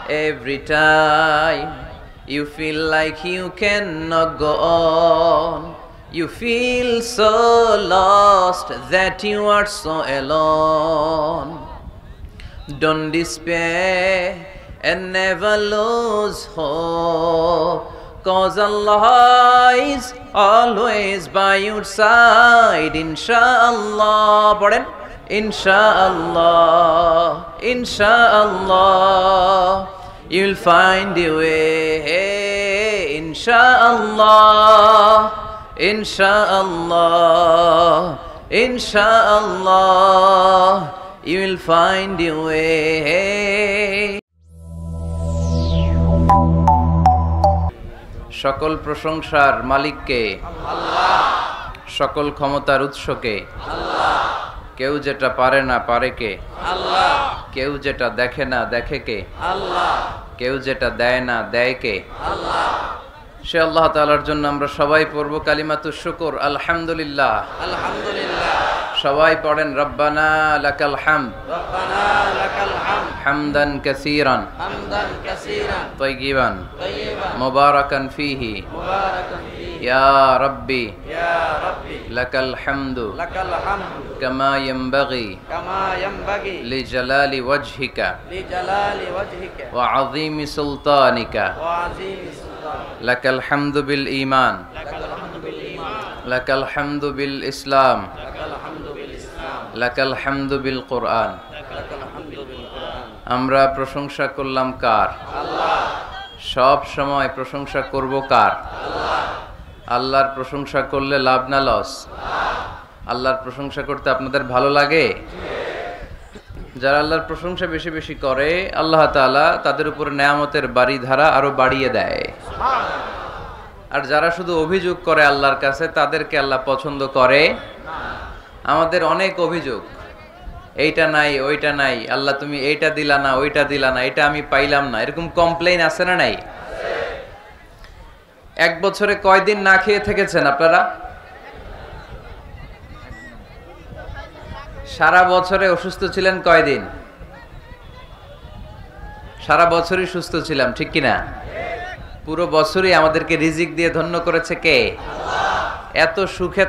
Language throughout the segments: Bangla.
Every time you feel like you cannot go on, you feel so lost that you are so alone. Don't despair and never lose hope, 'cause Allah is always by your side, inshallah. Pardon? Inshallah, inshallah, you'll find your way. Inshallah, inshallah, inshallah, you'll find your way. সকল প্রশংসার মালিককে আল্লাহ, সকল ক্ষমতার উৎসকে আল্লাহ। কেউ যেটা পারে না পারে কে আল্লাহ, কেউ যেটা দেখে না দেখে কে আল্লাহ, কেউ যেটা দেয় না দেয় কে আল্লাহ। সে আল্লাহ তাআলার জন্য আমরা সবাই পড়ব কালিমাতুশ শুকর, আলহামদুলিল্লাহ। আলহামদুলিল্লাহ সবাই পড়েন রব্বানা লাকাল হামদ, রব্বানা লাকাল হামদ, হামদান কাসীরান, হামদান কাসীরান, তাইয়িবান, তাইয়িবান, মুবারাকান ফীহি, মুবারাকান ফীহি, ইয়া রাব্বি, ইয়া রাব্বি, লাকাল হামদু, লাকাল হামদু, কামা ইয়ানবাগি, কামা ইয়ানবাগি, লিজালালি ওয়াজহিকা, লিজালালি ওয়াজহিকা, ওয়া আযীমি সুলতানিকা, ওয়া আযীমি সুলতানিকা, লাকাল হামদু বিল ঈমান, লাকাল হামদু বিল ঈমান, লাকাল হামদু বিল ইসলাম, লাকাল হামদু বিল কোরআন। আমরা প্রশংসা করলাম কার? আল্লাহ। সব সময় প্রশংসা করব কার? আল্লাহ। আল্লাহর প্রশংসা করলে লাভ না লস? আল্লাহর প্রশংসা করতে আপনাদের ভালো লাগে? যারা আল্লাহর প্রশংসা বেশি বেশি করে আল্লাহ তাআলা তাদের উপর নেয়ামতের বাড়িধারা আরো বাড়িয়ে দেয়। আর যারা শুধু অভিযোগ করে আল্লাহর কাছে তাদেরকে আল্লাহ পছন্দ করে না। আমাদের অনেক অভিযোগ, এইটা নাই ওইটা নাই, আল্লাহ তুমি এইটা দিলা না ওইটা দিলা না, এটা আমি পাইলাম না, এরকম কমপ্লেইন আছে না নাই? এক বছরে কয়দিন না খেয়ে থেকেছেন আপনারা? সারা বছরে অসুস্থ ছিলেন কয়দিন? সারা বছরই সুস্থ ছিলাম, ঠিক কিনা? পুরো বছরই আমাদেরকে রিজিক দিয়ে ধন্য করেছে কে? আল্লাহ। এত সুখে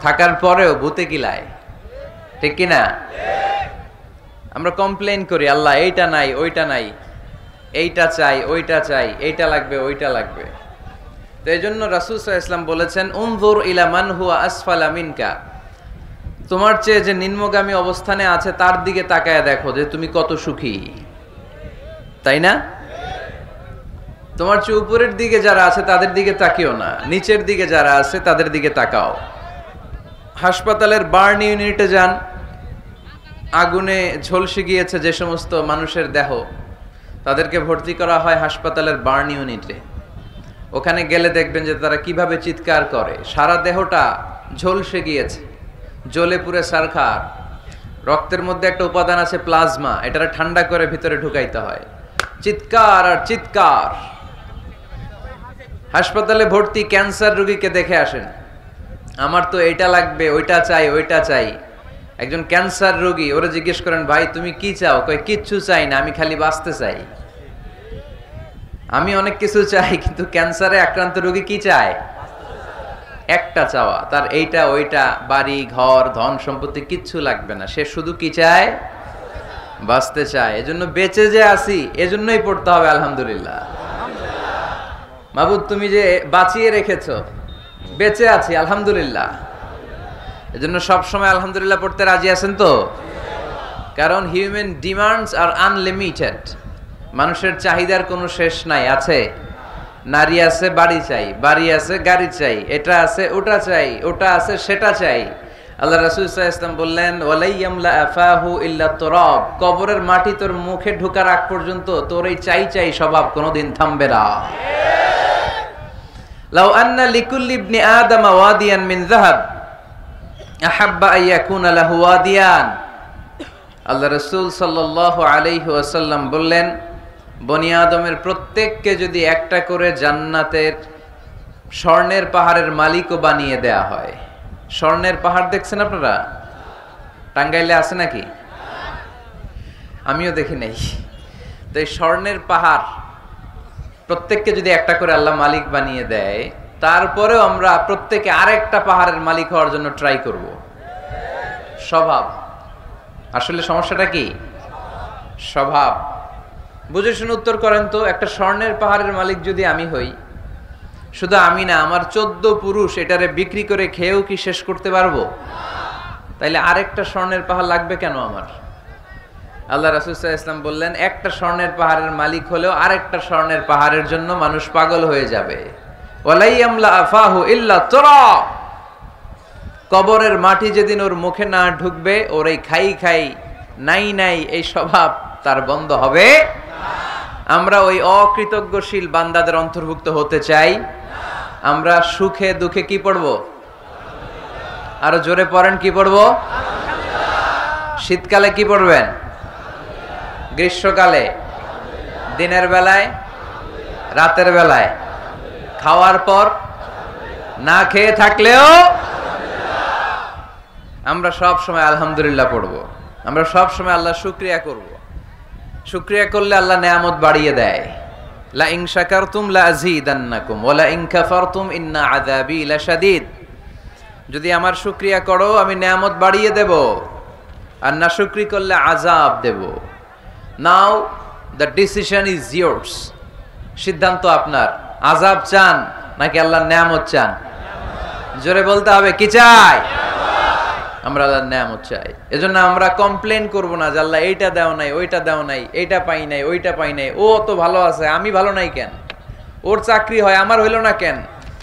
থাকার পরেও ভূতে কিলায়, ঠিক কিনা? আমরা কমপ্লেইন করি আল্লাহ এইটা নাই ওইটা নাই, এইটা চাই ওইটা চাই, এইটা লাগবে ওইটা লাগবে। তো এই জন্য রাসূল সাল্লাল্লাহু আলাইহি ওয়াসাল্লাম বলেছেন উনজুর ইলা মান হুয়া আসফালা মিনকা, তোমার চেয়ে যে নিম্নগামী অবস্থানে আছে তার দিকে তাকায় দেখো যে তুমি কত সুখী, তাই না? তোমার চেয়ে উপরের দিকে যারা আছে তাদের দিকে তাকিও না, নিচের দিকে যারা আছে তাদের দিকে তাকাও। হাসপাতালের বার্ন ইউনিটে যান, আগুনে ঝলসে গিয়েছে যে সমস্ত মানুষের দেহ, তাদেরকে ভর্তি করা হয় হাসপাতালের বার্ন ইউনিটে। ওখানে গেলে দেখবেন যে তারা কিভাবে চিৎকার করে, সারা দেহটা ঝলসে গিয়েছে, জ্বলে পুড়ে ছারখার। রক্তের মধ্যে একটা উপাদান আছে প্লাজমা, এটা ঠান্ডা করে ভিতরে ঢুকাইতে হয়, চিৎকার আর চিৎকার। হাসপাতালে ভর্তি ক্যান্সার রোগীকে দেখে আসেন, আমার তো এইটা লাগবে ওইটা চাই ওইটা চাই। একজন ক্যান্সার রোগী, ওরা জিজ্ঞেস করেন ভাই তুমি কি চাও? কয় কিচ্ছু চাই না, আমি খালি বাঁচতে চাই। আমি অনেক কিছু চাই, কিন্তু ক্যান্সারে আক্রান্ত রোগী কি চায়? একটা চাওয়া, তার এইটা ওইটা, বাড়ি ঘর ধন সম্পত্তি কিচ্ছু লাগবে না, সে শুধু কি চায়? বাঁচতে চায়। এজন্য বেঁচে যে আছি এজন্যই পড়তে হবে আলহামদুলিল্লাহ। মাবুদ তুমি যে বাঁচিয়ে রেখেছো, বেঁচে আছি আলহামদুলিল্লাহ। এজন্য সবসময় আলহামদুলিল্লাহ পড়তে রাজি আছেন তো? কারণ হিউম্যান ডিমান্ডস আর আনলিমিটেড, মানুষের চাহিদার কোনো শেষ নাই। আছে নারী আছে বাড়ি চাই, বাড়ি আছে গাড়ি চাই, এটা আছে ওটা চাই, ওটা আছে সেটা চাই। আল্লাহ রাসূল সাল্লাল্লাহু আলাইহি ওয়াসাল্লাম বললেন ওয়ালাইয়ামলা আফাহু ইল্লা তুরাব, কবরের মাটি তোর মুখে ঢোকার আগ পর্যন্ত তোর এই চাই চাই স্বভাব কোনোদিন থামবে না। লাউ আন্না লিকুল্লি ইবনি আদম ওয়াদিয়ান মিন যাহাব আহাব্বা আন ইয়াকুনা লাহু ওয়াদিয়ান। আল্লাহ রাসূল সাল্লাল্লাহু আলাইহি ওয়াসাল্লাম বললেন বনি আদমের প্রত্যেককে যদি একটা করে জান্নাতের স্বর্ণের পাহাড়ের মালিকও বানিয়ে দেয়া হয়। স্বর্ণের পাহাড় দেখছেন আপনারা? টাঙ্গাইলে আছে নাকি? আমিও দেখি নাই। তো এই স্বর্ণের পাহাড় প্রত্যেককে যদি একটা করে আল্লাহ মালিক বানিয়ে দেয়, তারপরেও আমরা প্রত্যেকে আরেকটা পাহাড়ের মালিক হওয়ার জন্য ট্রাই করব। স্বভাব, আসলে সমস্যাটা কি? স্বভাব। বুঝে শুনে উত্তর করেন তো, একটা স্বর্ণের পাহাড়ের মালিক যদি আমি হই, শুধু আমি না, আমার 14 পুরুষ এটারে বিক্রি করে খেয়েও কি শেষ করতে পারবো? তাইলে আরেকটা স্বর্ণের পাহাড় লাগবে কেন আমার? আল্লাহ রাসূল সাল্লাল্লাহু আলাইহি ওয়াসাল্লাম বললেন, একটা স্বর্ণের পাহাড়ের মালিক হলেও আরেকটা স্বর্ণের পাহাড়ের জন্য মানুষ পাগল হয়ে যাবে। ওয়ালাই ইয়ামলা আফাহু ইল্লা তুরাব। কবরের মাটি যেদিন ওর মুখে না ঢুকবে, ওর এই খাই খাই নাই নাই এই স্বভাব তার বন্ধ হবে না। আমরা ওই অকৃতজ্ঞশীল বান্দাদের অন্তর্ভুক্ত হতে চাই। আমরা সুখে দুঃখে কি পড়ব? আরো জোরে পড়েন, কি পড়ব? শীতকালে কি পড়বেন? গ্রীষ্মকালে? দিনের বেলায়? রাতের বেলায়? খাওয়ার পর? না খেয়ে থাকলেও আমরা সব সময় আলহামদুলিল্লাহ পড়ব। আমরা সব সময় আল্লাহ শুকরিয়া করব। শুকরিয়া করলে আল্লাহ নেয়ামত বাড়িয়ে দেয়। লা ইন শাকারতুম লা আযীদান্নাকুম ওয়া লা ইন কাফারতুম ইন্না আযাবি লাশাদীদ। যদি আমার শুকরিয়া করো আমি নেয়ামত বাড়িয়ে দেব, আর না শুকরি করলে আযাব দেব। নাও দ্য ডিসিশন ইজ ইয়ার্স। সিদ্ধান্ত আপনার। আযাব চান নাকি আল্লাহর নেয়ামত চান? জোরে বলতে হবে, কি চাই? আমরা আল্লাহর নেয়ামত চাই। এজন্য আমরা কমপ্লেন করব না যে আল্লাহ এইটা দাও নাই, ওইটা দাও নাই, এইটা পাই নাই, ওইটা পাই নাই। ও অত ভালো আছে, আমি ভালো নাই কেন? ওর চাকরি হয়, আমার হইল না কেন?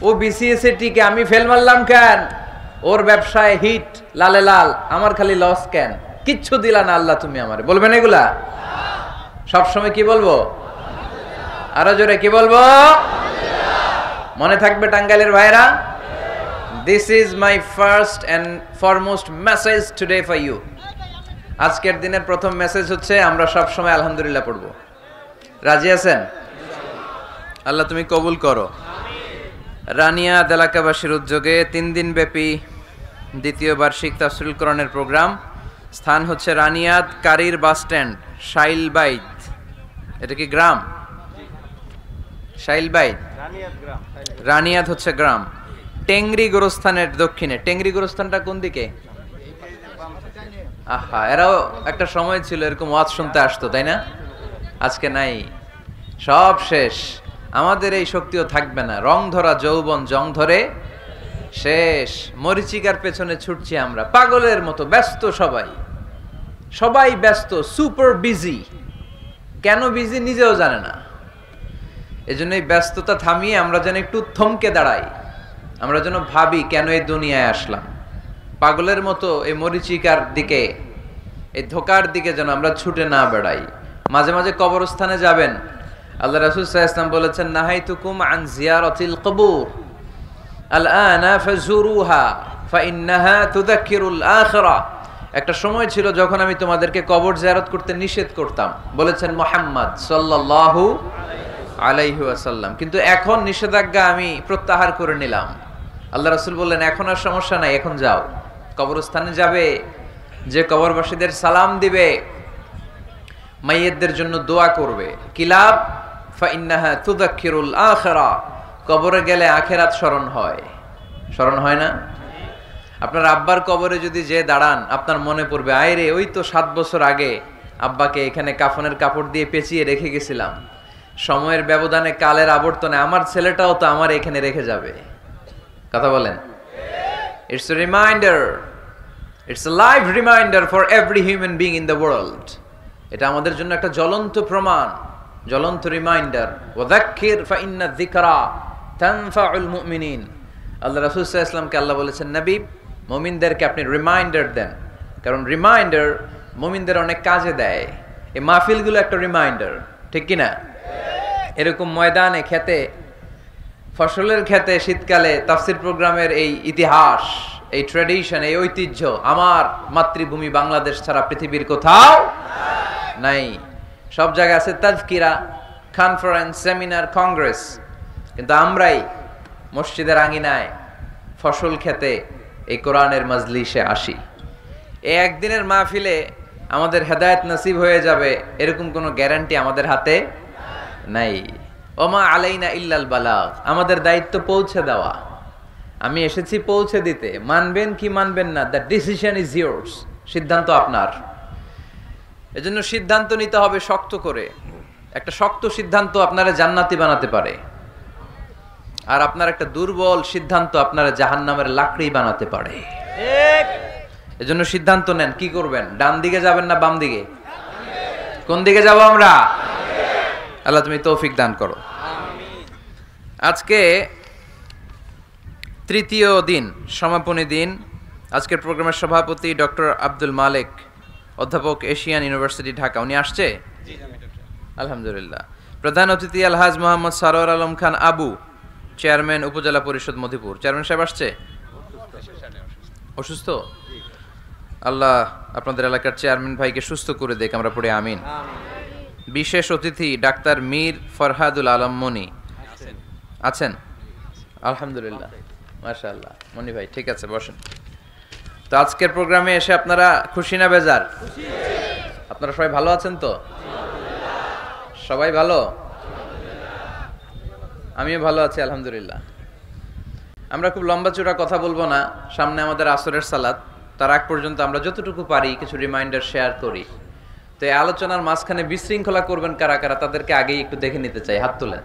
ও বিসিএস এ টিকে, আমি ফেল মারলাম কেন? ওর ব্যবসায় হিট লালে লাল, আমার খালি লস কেন? কিচ্ছু দিলা না আল্লাহ তুমি আমারে। বলবেন এগুলা? সবসময় কি বলবো? আরো জোরে কি বলবো? মনে থাকবে টাঙ্গাইলের ভাইরা, this is my first and foremost message today for you. আজকের দিনের প্রথম মেসেজ হচ্ছে আমরা সব সময় আলহামদুলিল্লাহ পড়ব। রাজি আছেন? আল্লাহ তুমি কবুল করো। রানিয়াত এলাকাবাসীর উদ্যোগে 3 দিন ব্যাপী দ্বিতীয় বার্ষিক তাফসীরুল কোরআনের প্রোগ্রাম। স্থান হচ্ছে রানিয়াত কারির বাস স্ট্যান্ড, শাইলবাইত। এটা কি গ্রাম? শাইলবাইত, রানিয়াত হচ্ছে গ্রাম। টেংরি গোরস্থানের দক্ষিণে। টেংরি গোরস্থানটা কোন দিকে? আহা, এরাও একটা সময় ছিল এরকম ওয়াজ শুনতে আসতো, তাই না? আজকে নাই, সব শেষ। আমাদের এই শক্তিও থাকবে না। রং ধরা যৌবন জং ধরে শেষ। মরিচিকার পেছনে ছুটছি আমরা পাগলের মতো। ব্যস্ত সবাই, সবাই ব্যস্ত, সুপার বিজি। কেন বিজি নিজেও জানে না। এজন্য এই ব্যস্ততা থামিয়ে আমরা যেন একটু থমকে দাঁড়াই। আমরা যেন ভাবি কেন এই দুনিয়ায় আসলাম। পাগলের মতো এই মরিচিকার দিকে, এই ধোকার দিকে যেন আমরা ছুটে না বেড়াই। মাঝে মাঝে কবরস্থানে যাবেন। আল্লাহ রাসূল সাল্লাল্লাহু আলাইহি ওয়াসাল্লাম বলেছেন, নাহাইতুকুম আন জিয়ারাতিল কবুর আলআনা ফাজুরুহা ফাইন্নাহা তুযাক্কিরুল আখিরা। একটা সময় ছিল যখন আমি তোমাদেরকে কবর জিয়ারত করতে নিষেধ করতাম, বলেছেন মুহাম্মদ সাল্লাল্লাহু আলাইহি ওয়াসাল্লাম। কিন্তু এখন নিষেধাজ্ঞা আমি প্রত্যাহার করে নিলাম। আল্লাহ রাসূল বললেন, এখন আর সমস্যা নাই, এখন যাও, কবরস্থানে যাবে, যে কবরবাসীদের সালাম দিবে, মাইয়িতদের জন্য দোয়া করবে। কি লাভ? ফাইন্নাহা তুযাক্কিরুল আখিরা। কবরে গেলে আখিরাত স্মরণ হয়। স্মরণ হয় না? আপনার আব্বার কবরে যদি যে দাঁড়ান, আপনার মনে পড়বে, আয় রে, ওই তো 7 বছর আগে আব্বাকে এখানে কাফনের কাপড় দিয়ে পেঁচিয়ে রেখে গেছিলাম। সময়ের ব্যবধানে, কালের আবর্তনে আমার ছেলেটাও তো আমার এখানে রেখে যাবে। কথা বলেন? It's a reminder, it's a live reminder for every human being in the world. এটা আমাদের জন্য একটা জ্বলন্ত প্রমাণ, জ্বলন্ত রিমাইন্ডার। ওয়াযাক্কির ফাইন্না যিকরা তানফাউল মুমিনিন। আল্লাহ রাসূল সাল্লাল্লাহু আলাইহি ওয়াসাল্লামকে আল্লাহ বলেছেন, নবী, মুমিনদেরকে আপনি রিমাইন্ডার দেন, কারণ রিমাইন্ডার মুমিনদের অনেক কাজে দেয়। এই মাহফিলগুলো একটা রিমাইন্ডার, ঠিক কি না? এরকম ময়দানে, খেতে, ফসলের খেতে শীতকালে তাফসীর প্রোগ্রামের এই ইতিহাস, এই ট্র্যাডিশন, এই ঐতিহ্য আমার মাতৃভূমি বাংলাদেশ ছাড়া পৃথিবীর কোথাও নাই। সব জায়গায় আছে তাজকিরা, কনফারেন্স, সেমিনার, কংগ্রেস, কিন্তু আমরাই মসজিদের আঙিনায়, ফসল খেতে, এই কোরআনের মাজলিসে আসি। এই একদিনের মাহফিলে আমাদের হেদায়েত নসিব হয়ে যাবে এরকম কোনো গ্যারান্টি আমাদের হাতে নাই। ওমা আলাইনা ইল্লাল বালাগ, আমাদের দায়িত্ব পৌঁছে দেওয়া। আমি এসেছি পৌঁছে দিতে, মানবেন কি মানবেন না, দ্য ডিসিশন ইজ ইয়োর্স, সিদ্ধান্ত আপনার। এজন্য সিদ্ধান্ত নিতে হবে শক্ত করে। একটা শক্ত সিদ্ধান্ত আপনারা জান্নাতি বানাতে পারে, আর আপনার একটা দুর্বল সিদ্ধান্ত আপনারা জাহান্নামের লাকড়ি বানাতে পারে। এজন্য সিদ্ধান্ত নেন কি করবেন। ডান দিকে যাবেন না বাম দিকে? কোন দিকে যাব আমরা? আল্লাহ তুমি তৌফিক দান করো। আজকে তৃতীয় দিন, সমাপনী দিন। আজকের প্রোগ্রামের সভাপতি ডক্টর আব্দুল মালিক, অধ্যাপক, এশিয়ান ইউনিভার্সিটি, ঢাকা। উনি আসছে? আলহামদুলিল্লাহ। প্রধান অতিথি আলহাজ মোহাম্মদ সারোয়ার আলম খান আবু, চেয়ারম্যান উপজেলা পরিষদ মধুপুর। চেয়ারম্যান সাহেব আসছে? অসুস্থ? আল্লাহ আপনাদের এলাকার চেয়ারম্যান ভাইকে সুস্থ করে দেখ, আমরা পড়ে আমিন। বিশেষ অতিথি ডাক্তার মীর ফরহাদুল আলম মনি আছেন? আলহামদুলিল্লাহ, মাশাআল্লাহ। মনি ভাই ঠিক আছে, বসেন। তো আজকের প্রোগ্রামে এসে আপনারা খুশি না বেজার? আপনারা সবাই ভালো আছেন তো? সবাই ভালো? আমিও ভালো আছি আলহামদুলিল্লাহ। আমরা খুব লম্বা চূড়া কথা বলবো না, সামনে আমাদের আসরের সালাত, তার আগ পর্যন্ত আমরা যতটুকু পারি কিছু রিমাইন্ডার শেয়ার করি। তো এই আলোচনার মাঝখানে বিশৃঙ্খলা করবেন কারা কারা, তাদেরকে আগেই একটু দেখে নিতে চাই, হাত তোলেন।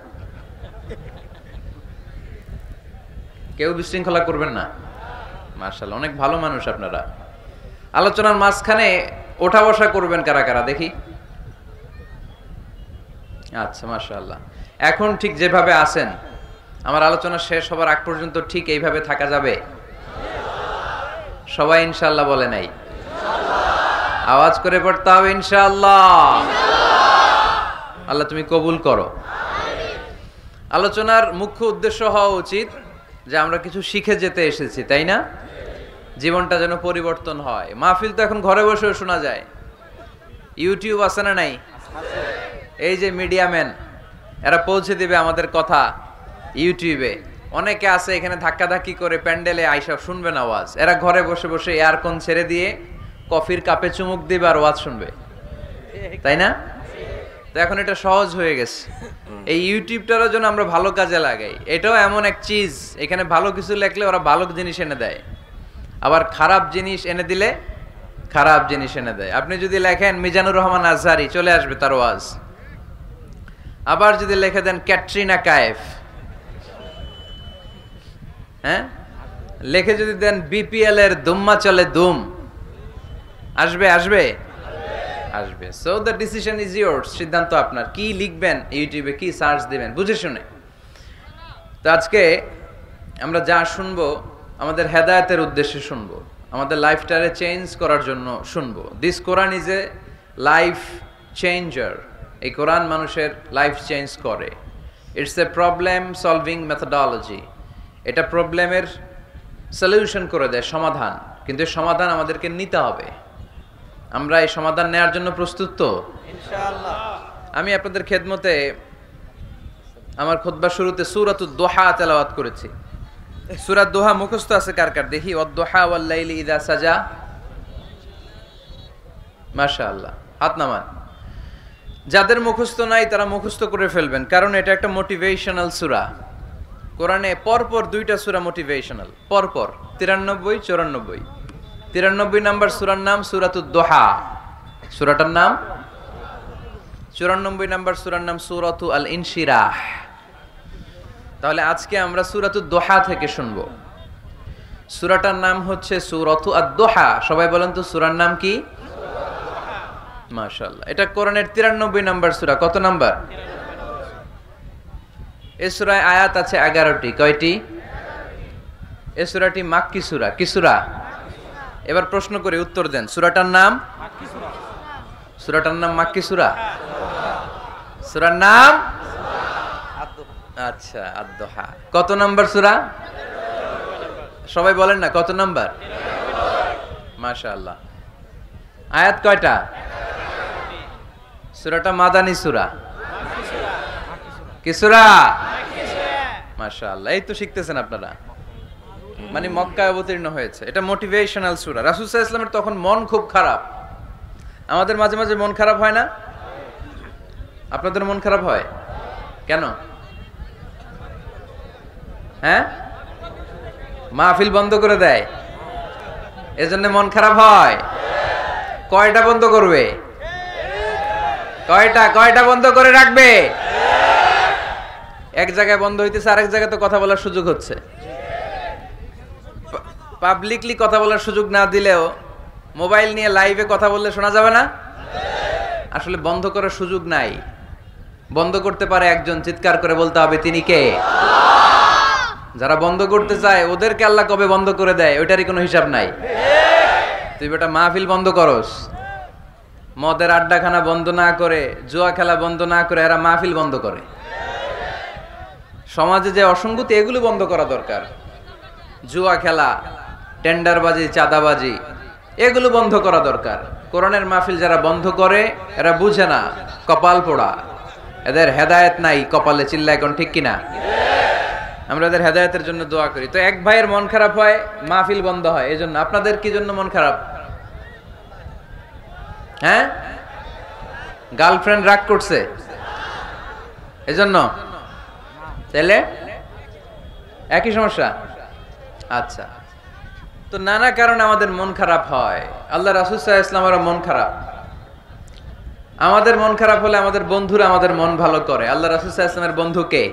কেউ বিশৃঙ্খলা করবেন না? মাশাআল্লাহ, অনেক ভালো মানুষ আপনারা। আলোচনার মাঝখানে ওঠা বসা করবেন কারা কারা দেখি? আচ্ছা, মাশাআল্লাহ। এখন ঠিক যেভাবে আছেন, আমার আলোচনা শেষ হবার আগ পর্যন্ত ঠিক এইভাবে থাকা যাবে? সবাই ইনশাআল্লাহ বলে নাই? আওয়াজ করে পড়তে হবে ইনশাআল্লাহ। আল্লাহ তুমি কবুল করো। আলোচনার মুখ্য উদ্দেশ্য হওয়া উচিত যে আমরা কিছু শিখে যেতে এসেছি, তাই না? জীবনটা যেন পরিবর্তন হয়। মাহফিল তো এখন ঘরে বসেও শোনা যায়। ইউটিউব আছে না নাই? এই যে মিডিয়াম্যান, এরা পৌঁছে দিবে আমাদের কথা ইউটিউবে। অনেকে আছে এখানে ধাক্কাধাক্কি করে প্যান্ডেলে আইসা শুনবেন আওয়াজ, এরা ঘরে বসে বসে এয়ারকন ছেড়ে দিয়ে কফির কাপে চুমুক দিবে আর ওয়াজ শুনবে, তাই না? তো এখন এটা সহজ হয়ে গেছে। এই ইউটিউবটারও জন্য আমরা ভালো কাজে লাগাই। এটাও এমন এক চিজ, এখানে ভালো কিছু লেখলে ওরা ভালো জিনিস এনে দেয়, আবার খারাপ জিনিস এনে দিলে খারাপ জিনিস এনে দেয়। আপনি যদি লেখেন মিজানুর রহমান আজহারি, চলে আসবে তার ওয়াজ। আবার যদি লিখে দেন ক্যাটরিনা কায়েফ, হ্যাঁ, লিখে যদি দেন বিপিএল এর দুম্মা চলে দুম, আসবে আসবে আসবে। So the decision is yours, সিদ্ধান্ত আপনার। কি লিখবেন ইউটিউবে, কি সার্চ দিবেন, বুঝে শুনে। তো আজকে আমরা যা শুনবো আমাদের হেদায়েতের উদ্দেশ্যে শুনবো, আমাদের লাইফটারে চেঞ্জ করার জন্য শুনবো। This Quran is a life changer. এই কোরআন মানুষের লাইফ চেঞ্জ করে। It's a problem solving methodology. এটা প্রবলেমের সলিউশন করে দেয়, সমাধান। কিন্তু সমাধান আমাদেরকে নিতে হবে। আমরা এই সমাধান নেওয়ার জন্য প্রস্তুত তো? ইনশাআল্লাহ। আমি আপনাদের খেদমতে আমার খুতবার শুরুতে সূরাতুদ দোহা তেলাওয়াত করেছি। সূরা দোহা মুখস্থ আছে কার কার দেখি? ওয়াদ-দোহা ওয়াল-লাইলি ইযা সাজা। মাশাআল্লাহ, হাত নামান। যাদের মুখস্থ নাই তারা মুখস্থ করে ফেলবেন, কারণ এটা একটা মোটিভেশনাল সূরা। কোরআনে পরপর দুইটা সূরা মোটিভেশনাল, পরপর 93, 94। 93 নাম্বার সূরার নাম সূরাতুদ দোহা, সূরাটার নাম। 94 নাম্বার সূরার নাম সূরাতু আল ইনশিরাহ। তাহলে আজকে আমরা সূরাতুদ দোহা থেকে শুনবো। সূরাটার নাম হচ্ছে সূরাতু আদ-দোহা। সবাই বলেন তো সূরার নাম কি? মাশাআল্লাহ। এটা কোরআনের 93 নাম্বার সূরা। কত নাম্বার? এই সূরায় আয়াত আছে 11টি। কয়টি? এই সূরাটি মাক্কি সূরা। কি সূরা? এবার প্রশ্ন করে উত্তর দেন। সূরাটার নাম? সূরাটার নাম মাক্কি সূরা। সূরার নাম? আচ্ছা, আদ-দোহা। কত নাম্বার সূরা? সবাই বলেন না কত নাম্বার? মাশাআল্লাহ। আয়াত কয়টা? সূরাটা মাদানী সূরা। কি সূরা? মাশাআল্লাহ, এই তো শিখতেছেন আপনারা। মানে মক্কায় অবতীর্ণ হয়েছে। এটা মোটিভেশনাল সূরা। রাসূল সাল্লাল্লাহু আলাইহি ওয়াসাল্লামের তখন মন খুব খারাপ। আমাদের মাঝে মাঝে মন খারাপ হয় না? আপনাদের মন খারাপ হয় কেন? হ্যাঁ, মাহফিল বন্ধ করে দেয় এজন্য মন খারাপ হয়। কয়টা বন্ধ করবে? কয়টা বন্ধ করে রাখবে? এক জায়গায় বন্ধ হইতেছে, আরেক জায়গায় তো কথা বলার সুযোগ হচ্ছে। পাবলিকলি কথা বলার সুযোগ না দিলেও মোবাইল নিয়ে লাইভে কথা বললে শোনা যাবে না? আসলে বন্ধ করার সুযোগ নাই। বন্ধ করতে পারে একজন, চিৎকার করে বলতে হবে তিনি কে? যারা বন্ধ করতে চায় ওদেরকে আল্লাহ কবে বন্ধ করে দেয় ওইটারই কোনো হিসাব নাই। তুই বেটা মাহফিল বন্ধ করস, মদের আড্ডাখানা বন্ধ না করে, জুয়া খেলা বন্ধ না করে এরা মাহফিল বন্ধ করে। সমাজে যে অসঙ্গতি এগুলো বন্ধ করা দরকার। জুয়া খেলা, টেন্ডারবাজি, চাঁদাবাজি এগুলো বন্ধ করা দরকার। কোরআনের মাহফিল যারা বন্ধ করে এরা বুঝে না, কপাল পোড়া, এদের হেদায়েত নাই কপালে। চিল্লায় কোন ঠিক কিনা? আমরা এদের হেদায়েতের জন্য দোয়া করি। তো এক ভাইয়ের মন খারাপ হয়, মাহফিল বন্ধ হয়, এই জন্য। আপনাদের কি জন্য মন খারাপ? হ্যাঁ, গার্লফ্রেন্ড রাগ করছে এজন্য? তাহলে একই সমস্যা। আচ্ছা, তো নানা কারণে আমাদের মন খারাপ হয়। আল্লাহ রাসূল সাল্লাল্লাহু আলাইহি ওয়াসাল্লামের মন খারাপ। আমাদের মন খারাপ হলে আমাদের বন্ধুরা আমাদের মন ভালো করে। আল্লাহ রাসূল সাল্লাল্লাহু আলাইহি ওয়াসাল্লামের বন্ধু কে?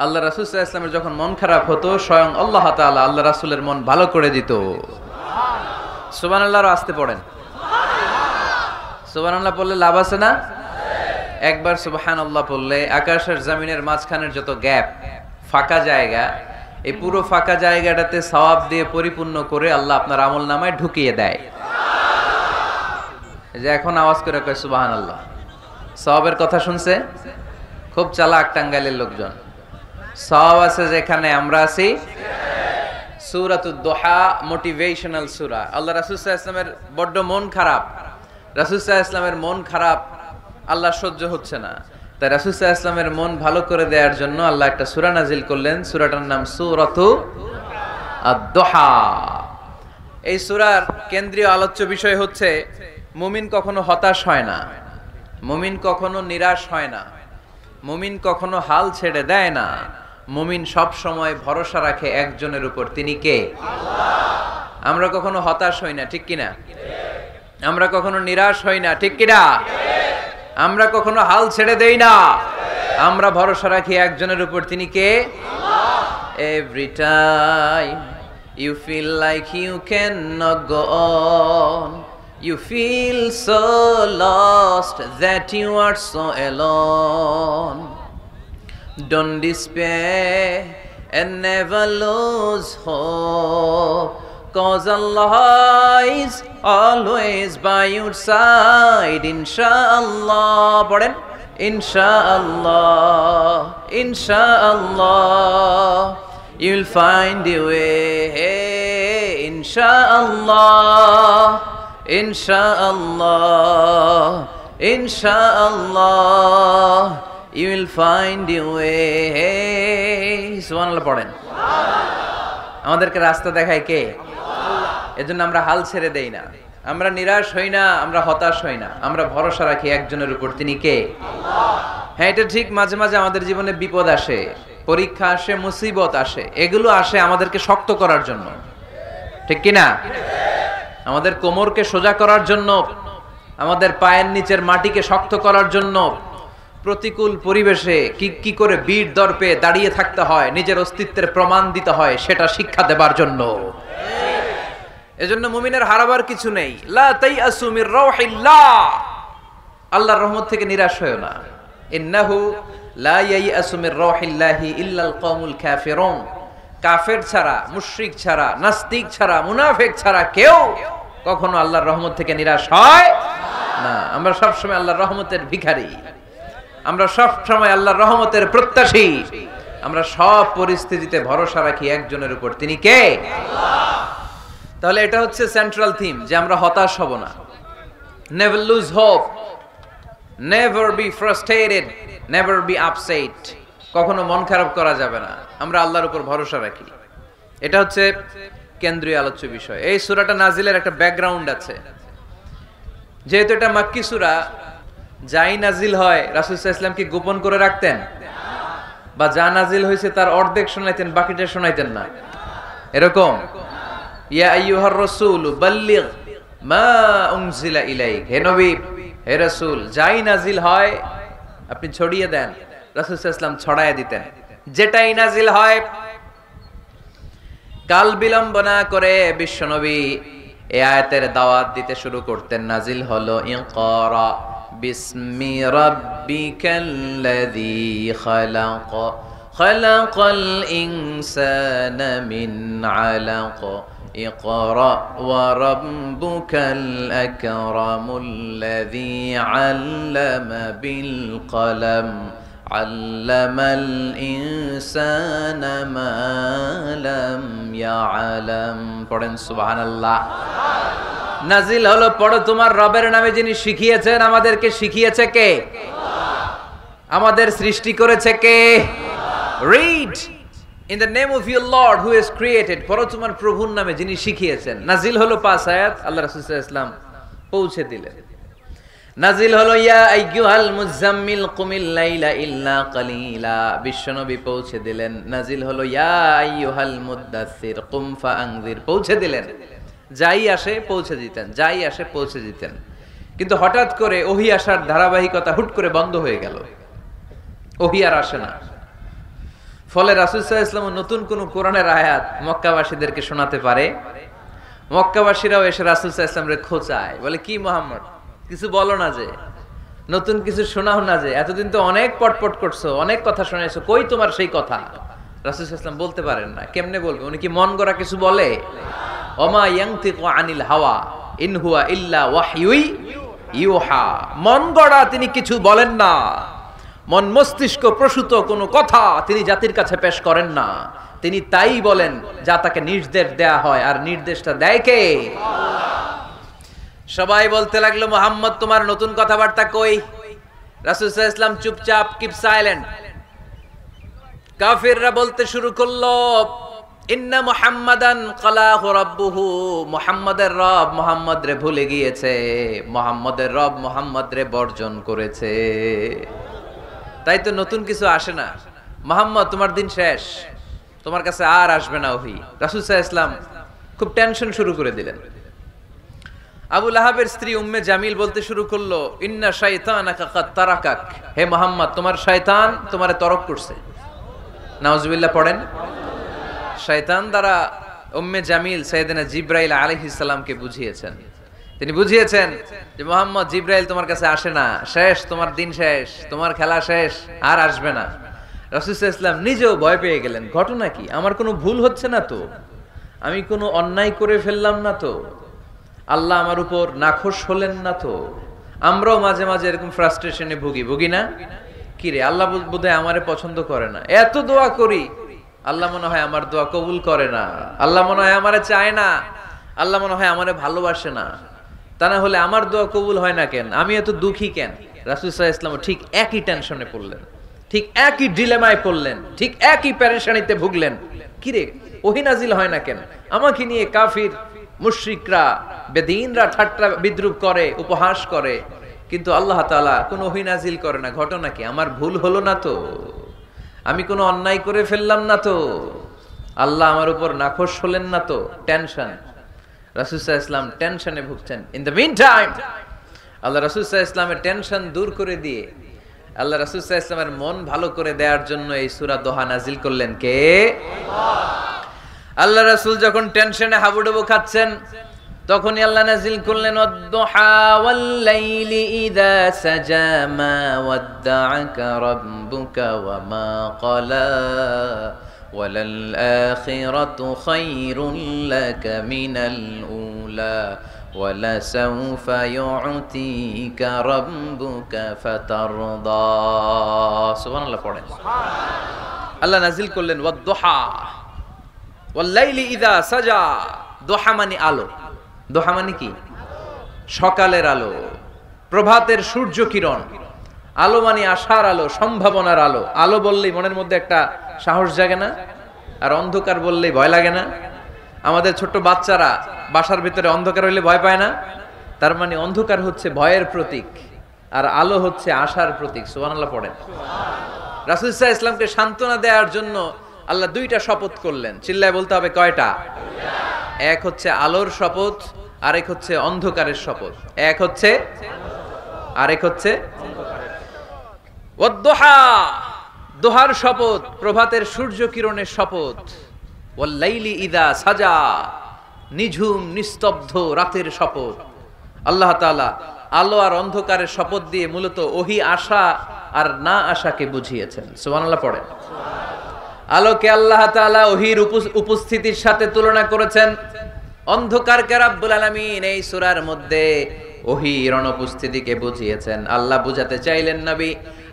আল্লাহ রাসূল সাল্লাল্লাহু আলাইহি ওয়াসাল্লামের যখন মন খারাপ হতো স্বয়ং আল্লাহ তাআলা আল্লাহ রাসূলের মন ভালো করে দিত। সুবহানাল্লাহ। আসতে পড়েন সুবহানাল্লাহ, পড়লে লাভ আছে না? একবার সুবহানাল্লাহ পড়লে আকাশের জমিনের মাঝখানের যত গ্যাপ, ফাঁকা জায়গা, এই পুরো ফাঁকা জায়গাটাতে সওয়াব দিয়ে পরিপূর্ণ করে আল্লাহ আপনার আমল নামায় ঢুকিয়ে দেয়। এই যে এখন আওয়াজ করে কয় সুবহানাল্লাহ, সওয়াবের কথা শুনছে? খুব চালাক টাঙ্গাইলের লোকজন। সওয়াব আছে যেখানে আমরা আছি। সূরাতুদ দুহা মোটিভেশনাল সূরা। আল্লাহ রাসূল সাল্লাল্লাহু আলাইহি ওয়াসাল্লামের বড্ড মন খারাপ। রাসূল সাল্লাল্লাহু আলাইহি ওয়াসাল্লামের মন খারাপ, আল্লাহ সহ্য হচ্ছে না। তাই রাসূল সাল্লাল্লাহু আলাইহি ওয়াসাল্লামের মন ভালো করে দেওয়ার জন্য আল্লাহ একটা সূরা নাজিল করলেন। সূরাটার নাম সূরাতু আদ-দুহা। এই সূরার কেন্দ্রীয় আলোচ্য বিষয় হচ্ছে মুমিন কখনো হতাশ হয় না, মুমিন কখনো নিরাশ হয় না, মুমিন কখনো হাল ছেড়ে দেয় না। মুমিন সব সময় ভরসা রাখে একজনের উপর, তিনি কে? আল্লাহ। আমরা কখনো হতাশ হই না, ঠিক কিনা? আমরা কখনো নিরাশ হই না, ঠিক কিনা? আমরা কখনো হাল ছেড়ে দেই না, আমরা ভরসা রাখি একজনের উপর, তিনি কে? Allah. Every time you feel like you cannot go on, you feel so lost that you are so alone, don't despair and never lose hope, cause Allah is always by your side, inshallah. Pardon? Inshallah, inshallah, you'll find your way, inshallah, inshallah, inshallah, you will find your way. সুবহানাল্লাহ পড়েন। আমাদেরকে রাস্তা দেখায় কে? আল্লাহ। এজন্য আমরা হাল ছেড়ে দেই না, আমরা নিরাশ হই না, আমরা হতাশ হই না, আমরা ভরসা রাখি একজনের উপর, তিনি কে? আল্লাহ। হ্যাঁ, এটা ঠিক, মাঝে মাঝে আমাদের জীবনে বিপদ আসে, পরীক্ষা আসে, মুসিবত আসে, এগুলো আসে আমাদেরকে শক্ত করার জন্য, ঠিক কিনা? আমাদের কোমরকে সোজা করার জন্য, আমাদের পায়ের নিচের মাটিকে শক্ত করার জন্য। প্রতিকূল পরিবেশে কি করে বীর দর্পে দাঁড়িয়ে থাকতে হয়, নিজের অস্তিত্বের প্রমাণ দিতে হয়, সেটা শিক্ষা দেবার জন্য। এজন্য মুমিনের হারাবার কিছু নেই। লা তাইয়াসু মির রাউহিল্লাহ, আল্লাহর রহমত থেকে নিরাশ হয়ো না। ইন্নাহু লা ইয়াইয়াসু মির রাউহিল্লাহি ইল্লাল কওমুল কাফিরুন, কাফের ছাড়া, মুশরিক ছাড়া, নাস্তিক ছাড়া, মুনাফিক ছাড়া কেউ কখনো আল্লাহর রহমত থেকে নিরাশ হয় না। আমরা সব সময় আল্লাহর রহমতের ভিখারি, আমরা সব সময় আল্লাহর রহমতের প্রত্যাশী, আমরা সব পরিস্থিতিতে ভরসা রাখি একজনের উপর, তিনি কে? আল্লাহ। তাহলে এটা হচ্ছে সেন্ট্রাল থিম, যে আমরা হতাশ হব না। Never lose hope, never be frustrated, never be upset. কখনো মন খারাপ করা যাবে না, আমরা আল্লাহর উপর ভরসা রাখি। এটা হচ্ছে কেন্দ্রীয় আলোচ্য বিষয়। এই সূরাটা নাজিলের একটা ব্যাকগ্রাউন্ড আছে। যেহেতু এটা মাক্কি সূরা, যাই নাজিল হয় রাসূল সাল্লাল্লাহু আলাইহি ওয়াসাল্লাম কি গোপন করে রাখতেন? বা যা নাজিল হয়েছে তার অর্ধেক শোনাইতেন, বাকিটা শোনাইতেন না? এরকম ইয়া আইয়ুহার রাসূল বাল্লিগ মা উনজিলা ইলাইক, হে নবী, হে রাসূল, যাই নাজিল হয় আপনি ছড়িয়ে দেন। রাসূল সাল্লাল্লাহু আলাইহি ওয়াসাল্লাম ছড়ায় দিতেন। যেটাই নাজিল হয় কাল বিলম্ব না করে বিশ্বনবী এই আয়াতের দাওয়াত দিতে শুরু করতেন। নাজিল হলো ইকরা বিসমি রাব্বিকাল্লাযী খালাক খালাকাল ইনসানা মিন আলাক ইকরা ওয়া রাব্বুকাল আকরামুল্লাযী আল্লামা বিল কলম আল্লামাল ইনসানা মা লাম ইয়ালাম। পড়েন সুবহানাল্লাহ। নাজিল হলো পড়ো তোমার রবের নামে যিনি শিখিয়েছেন। আমাদেরকে শিখিয়েছে কে? আমাদের সৃষ্টি করেছে কে? Read in the name of your lord who has created. পড়ো তোমার প্রভুর নামে যিনি শিখিয়েছেন। নাজিল হলো 5 আয়াত, আল্লাহ রাসূল সাল্লাল্লাহু আলাইহি ওয়াসাল্লাম পৌঁছে দিলেন। নাজিল হলো ইয়া আইয়ুহাল মুজাম্মিল কুমিল লাইলা ইল্লা কালিলা, বিশ্বনবী পৌঁছে দিলেন। নাজিল হলো ইয়া আইয়ুহাল মুদ্দাসসির কুম ফাআনজির, পৌঁছে দিলেন। যাই আসে পৌঁছে দিতেন, যাই আসে পৌঁছে দিতেন। কিন্তু হঠাৎ করে ওহী আসার ধারাবাহিকতা হুট করে বন্ধ হয়ে গেল, ওহী আর আসে না। ফলে রাসূল সাল্লাল্লাহু আলাইহি ওয়াসাল্লাম নতুন কোন কোরআনের আয়াত মক্কাবাসীদেরকে শোনাতে পারে? মক্কাবাসীরাও এসে রাসূল সাল্লাল্লাহু আলাইহি ওয়াসাল্লামকে খোঁচায়, বলে কি মুহাম্মদ, কিছু বলো না যে, নতুন কিছু শোনাও না যে, এতদিন তো অনেক পটপট করছো, অনেক কথা শোনাইছো, কই তোমার সেই কথা? রাসূল সাল্লাল্লাহু আলাইহি ওয়াসাল্লাম বলতে পারেন না। কেমনে বলবে? উনি কি মন গড়া কিছু বলে? ওমা ইয়ানতিকু আনিল হাওয়া ইন হুয়া ইল্লা ওয়াহয়ুই ইউহা। মন গড়া তিনি কিছু বলেন না, মন মস্তিষ্ক প্রসূত কোনো কথা তিনি জাতির কাছে পেশ করেন না। তিনি তাই বলেন যা তাকে নির্দেশ দেয়া হয়, আর নির্দেশটা দেয় কে? সবাই বলতে লাগলো মুহাম্মদ তোমার নতুন কথাবার্তা কই? রাসূল সাল্লাল্লাহু আলাইহি ওয়াসাল্লাম চুপচাপ, কিপ সাইলেন্ট। কাফিররা বলতে শুরু করলো ইন্না মুহাম্মাদান ক্বালাহু রাব্বুহু, মুহাম্মাদের রব মুহাম্মদ রে ভুলে গিয়েছে, মুহাম্মাদের রব মুহাম্মদ রে বর্জন করেছে। তাই তো নতুন কিছু আসে না। মুহাম্মদ তোমার দিন শেষ, তোমার কাছে আর আসবে না ওহী। রাসূল সাল্লাল্লাহু আলাইহি ওয়াসাল্লাম খুব টেনশন শুরু করে দিলেন। আবু লাহাবের স্ত্রী উম্মে জামিল বলতে শুরু করলো ইন্না শাইতানাকা কাদ তারাকাক, হে মুহাম্মদ তোমার শয়তান তোমারে তরক করছে। নাউজুবিল্লাহ পড়েন। শয়তান দ্বারা উম্মে জামিল সাইয়েদনা জিবরাইল আলাইহিস সালামকে বুঝিয়েছেন। তিনি বুঝিয়েছেন যে মুহাম্মদ, জিবরাইল তোমার কাছে আসে না, শেষ, তোমার দিন শেষ, তোমার খেলা শেষ, আর আসবে না। রাসূল সাল্লাল্লাহু আলাইহি ওয়াসাল্লাম নিজেও ভয় পেয়ে গেলেন। ঘটনা কি? আমার কোনো ভুল হচ্ছে না তো? আমি কোনো অন্যায় করে ফেললাম না তো? আল্লাহ আমার উপর নাখোশ হলেন না তো? আমরাও মাঝে মাঝে এরকম ফ্রাস্ট্রেশনে ভুগি না? কি রে, আল্লাহ বোধহয় আমারে পছন্দ করে না, এত দোয়া করি, আল্লাহ মনে হয় আমার দোয়া কবুল করে না, আল্লাহ মনে হয় আমারে চায় না, আল্লাহ মনে হয় আমারে ভালোবাসে না। তা না হলে আমার দোয়া কবুল হয় না কেন? আমি এত দুঃখী কেন? রাসূল সাল্লাল্লাহু আলাইহি ওয়াসাল্লাম ঠিক একই টেনশনে পড়লেন, ঠিক একই ডিলেমায় পড়লেন, ঠিক একই পেরেশানিতে ভুগলেন। কি রে, ওহী নাজিল হয় না কেন? আমাকে নিয়ে কাফির মুশরিকরা বেদিনরা ঠাট্টা বিদ্রুপ করে, উপহাস করে, কিন্তু আল্লাহ তাআলা কোনো ওহী নাজিল করে না। ঘটনা কি? আমার ভুল হলো না তো? আমি কোনো অন্যায় করে ফেললাম না তো? আল্লাহ আমার উপর নাখোশ হলেন না তো? টেনশন। রাসূল সাল্লাল্লাহু আলাইহি ওয়াসাল্লাম টেনশনে ভুগছেন। ইন দ্য মিন টাইম আল্লাহ রাসূল সাল্লাল্লাহু আলাইহি ওয়াসাল্লামের টেনশন দূর করে দিয়ে, আল্লাহ রাসূল সাল্লাল্লাহু আলাইহি ওয়াসাল্লামের মন ভালো করে দেওয়ার জন্য এই সূরা দোহা নাজিল করলেন কে? আল্লাহ রাসূল যখন টেনশনে হাবুডুবু খাচ্ছেন, তখনই আল্লাহ নাজিল করলেন ওয়াদ-দুহা ওয়াল-লাইলি ইযা সাজা মা ওয়াদ্দাআকা রাব্বুকা ওয়া মা ক্বালা ওয়ালাল আখিরাতু খায়রুল লাকা মিনাল উলা ওয়ালাসাউফা ইউ'তিকা রাব্বুকা ফাতারদা। সুবহানাল্লাহ পড়েন। আল্লাহ নাজিল করলেন ওয়াদ-দুহা ওয়াল-লাইলি ইযা সাজা। দোহা মানে আলো। দোহা মানে কি? সকালের আলো, প্রভাতের সূর্য কিরণ। আলো মানে আশার আলো, সম্ভাবনার আলো। আলো বললেই মনের মধ্যে একটা সাহস জাগে না? আর অন্ধকার বললেই ভয় লাগে না? আমাদের ছোট্ট বাচ্চারা বাসার ভিতরে অন্ধকার হইলে ভয় পায় না? তার মানে অন্ধকার হচ্ছে ভয়ের প্রতীক আর আলো হচ্ছে আশার প্রতীক। সুবহানাল্লাহ পড়েন। রাসূল সাল্লাল্লাহু আলাইহি ওয়াসাল্লামকে সান্ত্বনা দেওয়ার জন্য আল্লাহ দুইটা শপথ করলেন। চিল্লায় বলতে হবে কয়টা? এক হচ্ছে আলোর শপথ, আরেক হচ্ছে অন্ধকারের শপথ। এক হচ্ছে আরেক হচ্ছে ওয়াদ-দুহা, দোহার শপথ, প্রভাতের সূর্য কিরণের শপথ। ওয়াল-লাইলি ইযা সাজা, নিঝুম নিস্তব্ধ রাতের শপথ। আল্লাহ তাআলা আলো আর অন্ধকারের শপথ দিয়ে মূলত ওহী আশা আর না আশাকে বুঝিয়েছেন। সুবহানাল্লাহ পড়েন। আলোকে আল্লাহ তাআলা ওহীর উপস্থিতির সাথে তুলনা করেছেন, অন্ধকারকে রাব্বুল আলামিন এই সূরার মধ্যে ওহীর অনুপস্থিতিকে বুঝিয়েছেন। আল্লাহ বুঝাতে চাইলেন, নবী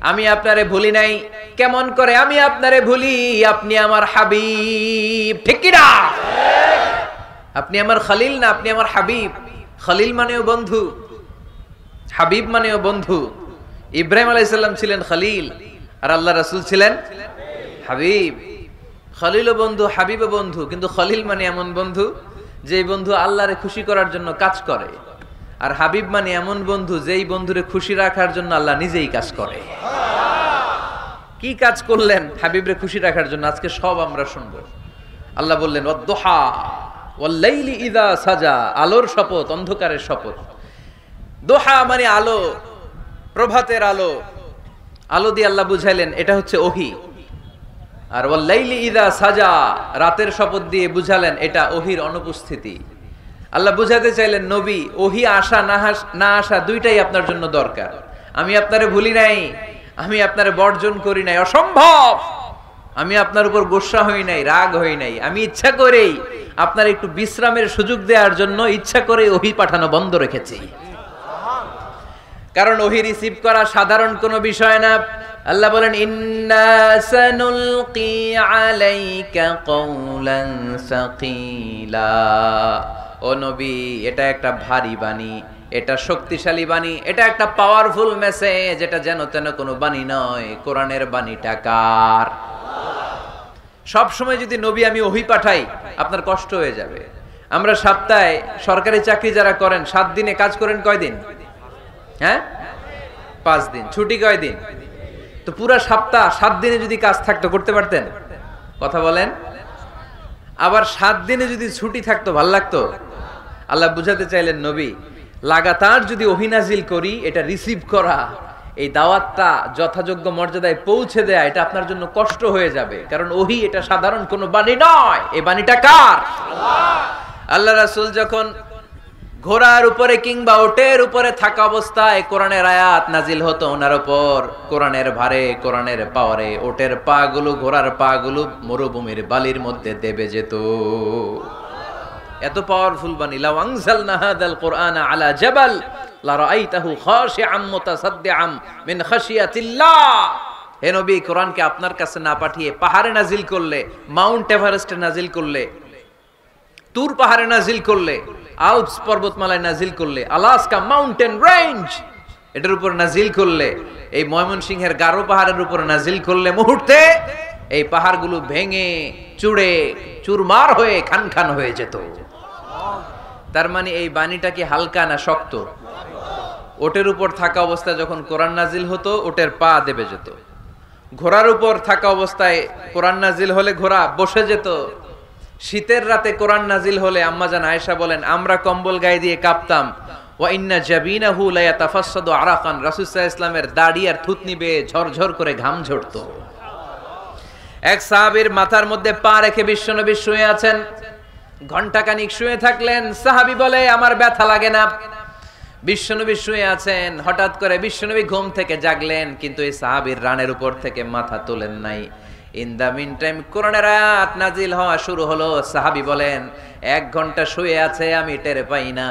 আমি আপনারে ভুলি নাই। কেমন করে আমি আপনারে ভুলি? আপনি আমার হাবিব, ঠিক কি না? আপনি আমার খলিল না, আপনি আমার হাবিব। খলিল মানেও বন্ধু, হাবিব মানেও বন্ধু। ইব্রাহিম আলাইহিস সালাম ছিলেন খলিল আর আল্লাহ রাসূল ছিলেন হাবিব। খলিলও বন্ধু, হাবিবও বন্ধু, কিন্তু খলিল মানে এমন বন্ধু যে বন্ধু আল্লাহরে খুশি করার জন্য কাজ করে, আর হাবিব মানে এমন বন্ধু যেই বন্ধুরে খুশি রাখার জন্য আল্লাহ নিজেই কাজ করে। কি কাজ করলেন হাবিবরে খুশি রাখার জন্য? আজকে সব আমরা শুনবো। আল্লাহ বললেন ওয়াদ-দুহা ওয়াল-লাইলি ইযা সাজা, আলোর শপথ, অন্ধকারের শপথ। দোহা মানে আলো, প্রভাতের আলো। আলো দিয়ে আল্লাহ বুঝাইলেন এটা হচ্ছে ওহী। আর ওয়াল-লাইলি ইযা সাজা, রাতের শপথ দিয়ে বুঝালেন এটা ওহীর অনুপস্থিতি। আল্লাহ বুঝাতে চাইলেন, নবী ওহী আসা না আসা দুইটাই আপনার জন্য দরকার। আমি আপনারে ভুলি নাই, আমি আপনারে বর্জন করি নাই, অসম্ভব। আমি আপনার উপর গোসা হই নাই, রাগ হই নাই। আমি ইচ্ছা করেই আপনার একটু বিশ্রামের সুযোগ দেওয়ার জন্য ইচ্ছা করে ওহী পাঠানো বন্ধ রেখেছি। কারণ ওহী রিসিভ করা সাধারণ কোনো বিষয় না। আল্লাহ বলেন ইন্না সানুলকি আলাইকা কওলান সাকিলা, ও নবী এটা একটা ভারী বাণী, এটা শক্তিশালী বাণী, এটা একটা পাওয়ারফুল মেসেজ। এটা যেন তেন কোনো বাণী নয়, কোরআনের বাণীটা কার? সব সময় যদি নবী আমি ওহী পাঠাই আপনার কষ্ট হয়ে যাবে। আমরা সপ্তাহে সরকারি চাকরি যারা করেন 7 দিনে কাজ করেন কয়দিন? হ্যাঁ 5 দিন। ছুটি কয়দিন? তো পুরা সপ্তাহ 7 দিনে যদি কাজ থাকতো করতে পারতেন? কথা বলেন। আবার 7 দিনে যদি ছুটি থাকতো ভাল লাগতো? আল্লাহ বুঝাতে চাইলেন, নবী লাগাতার যদি ওহী নাজিল করি, এটা রিসিভ করা, এই দাওয়াতটা যথাযোগ্য মর্যাদায় পৌঁছে দেয়া, এটা আপনার জন্য কষ্ট হয়ে যাবে। কারণ ওহী এটা সাধারণ কোনো বাণী নয়। এই বাণীটা কার? আল্লাহ রাসূল যখন ঘোড়ার উপরে কিংবা ওটের উপরে থাকা অবস্থায় কোরআনের আয়াত নাজিল হতো ওনার উপর, কোরআনের ভারে, কোরআনের পাওয়ারে ওটের পা গুলো, ঘোড়ার পা গুলো মরুভূমির বালির মধ্যে দেবে যেত। এত পাওয়ারফুল বাণী। লাউ আনজালনা হাযাল কুরআনা আলা জাবাল লা রাআইতাহু খাশিআম মুতাসাদ্দিআম মিন খাশিয়াতিল্লাহ। হে নবী কোরআনকে আপনার কাছে না পাঠিয়ে পাহাড়ে নাজিল করলে, মাউন্ট এভারেস্টে নাজিল করলে, তুর পাহাড়ে নাজিল করলে, আল্পস পর্বতমালায় নাজিল করলে, আলাস্কা মাউন্টেন রেঞ্জ এটার উপর নাজিল করলে, এই ময়মনসিংহের গারো পাহাড়ের উপর নাজিল করলে, মুহূর্তে এই পাহাড়গুলো ভেঙে চুড়ে চুরমার হয়ে খান খান হয়ে যেত। তার মানে এই বাণীটা কি হালকা না শক্ত? ওটের উপর থাকা অবস্থায় যখন কোরআন নাজিল হতো ওটের পা দেবে যেত। ঘোড়ার উপর থাকা অবস্থায় কোরআন নাজিল হলে ঘোড়া বসে যেত। শীতের রাতে কোরআন নাজিল হলে আম্মাজান আয়েশা বলেন আমরা কম্বল গায়ে দিয়ে কাঁপতাম। ওয়া ইন্না জাবিনাহু লা ইয়াতাফাসসাদু আরাকান, রাসূল সাল্লাল্লাহু আলাইহি ওয়াসাল্লামের দাড়ি আর থুতনি বেয়ে ঝরঝর করে ঘাম ঝরতো। এক সাহাবীর মাথার মধ্যে পা রেখে বিশ্বনবী শুয়ে আছেন। ঘন্টাখানিক শুয়ে থাকলেন। সাহাবী বলে আমার ব্যথা লাগে না। বিশ্বনবী শুয়ে আছেন, হঠাৎ করে বিশ্বনবী ঘুম থেকে জাগলেন, কিন্তু এই সাহাবীর রানের উপর থেকে মাথা তোলেন নাই। ইন দা মিন টাইম কোরআনের আয়াত নাজিল হওয়া শুরু হলো। সাহাবী বলেন 1 ঘন্টা শুয়ে আছে আমি টের পাই না,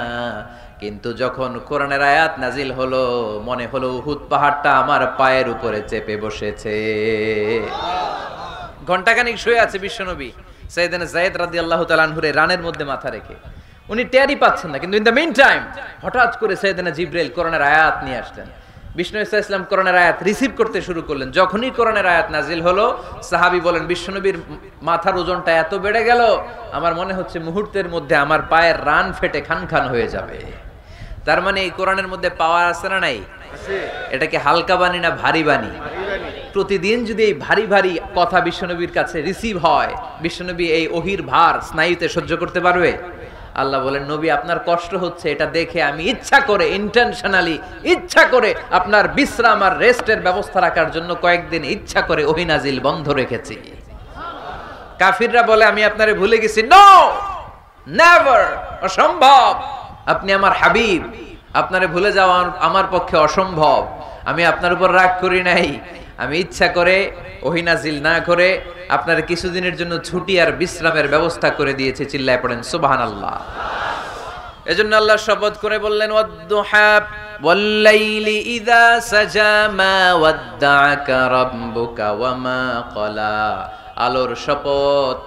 কিন্তু যখন কোরআনের আয়াত নাজিল হলো মনে হলো উহুদ পাহাড়টা আমার পায়ের উপরে চেপে বসেছে। ঘন্টাখানিক শুয়ে আছে বিশ্বনবী সাইয়েদনা যায়েদ রাদিয়াল্লাহু তাআলা আনহুর রানের মধ্যে মাথা রেখে। উনি টেরই পাচ্ছেন না, কিন্তু ইন দা মিন টাইম হঠাৎ করে সাইয়েদনা জিবরাইল কোরআনের আয়াত নিয়ে আসলেন। বিষ্ণু ইসা ইসলাম কোরআনের আয়াত রিসিভ করতে শুরু করলেন। যখনই কোরআনের আয়াত নাজিল হলো সাহাবী বলেন বিশ্বনবীর মাথার ওজনটা এত বেড়ে গেল আমার মনে হচ্ছে মুহূর্তের মধ্যে আমার পায়ের রান ফেটে খান খান হয়ে যাবে। তার মানে এই কোরআনের মধ্যে পাওয়ার আছে না নাই? এটা কি হালকা বাণী না ভারী বাণী? প্রতিদিন যদি এই ভারী ভারী কথা বিশ্বনবীর কাছে রিসিভ হয়, বিশ্বনবী এই ওহির ভার স্নায়ুতে সহ্য করতে পারবে? আল্লাহ বলেন, নবী আপনার কষ্ট হচ্ছে এটা দেখে আমি ইচ্ছা করে, ইন্টেনশনালি ইচ্ছা করে আপনার বিশ্রাম আর রেস্টের ব্যবস্থা রাখার জন্য কয়েকদিন ইচ্ছা করে ওহী নাজিল বন্ধ রেখেছি। কাফিররা বলে আমি আপনারে ভুলে গেছি। নো, নেভার, অসম্ভব। আপনি আমার হাবিব, আপনারে ভুলে যাওয়া আমার পক্ষে অসম্ভব। আমি আপনার উপর রাগ করি নাই, আমি ইচ্ছা করে ওহী নাজিল না করে আপনার কিছুদিনের জন্য ছুটি আর বিশ্রামের ব্যবস্থা করে দিয়েছি। চিল্লায় পড়েন সুবহানাল্লাহ। এজন্য আল্লাহ শপথ করে বললেন, ওয়াদ-দুহা ওয়াল-লাইলি ইযা সাজা মা ওয়াদ্দাআকা রাব্বুকা ওয়া মা ক্বালা। আলোর শপথ,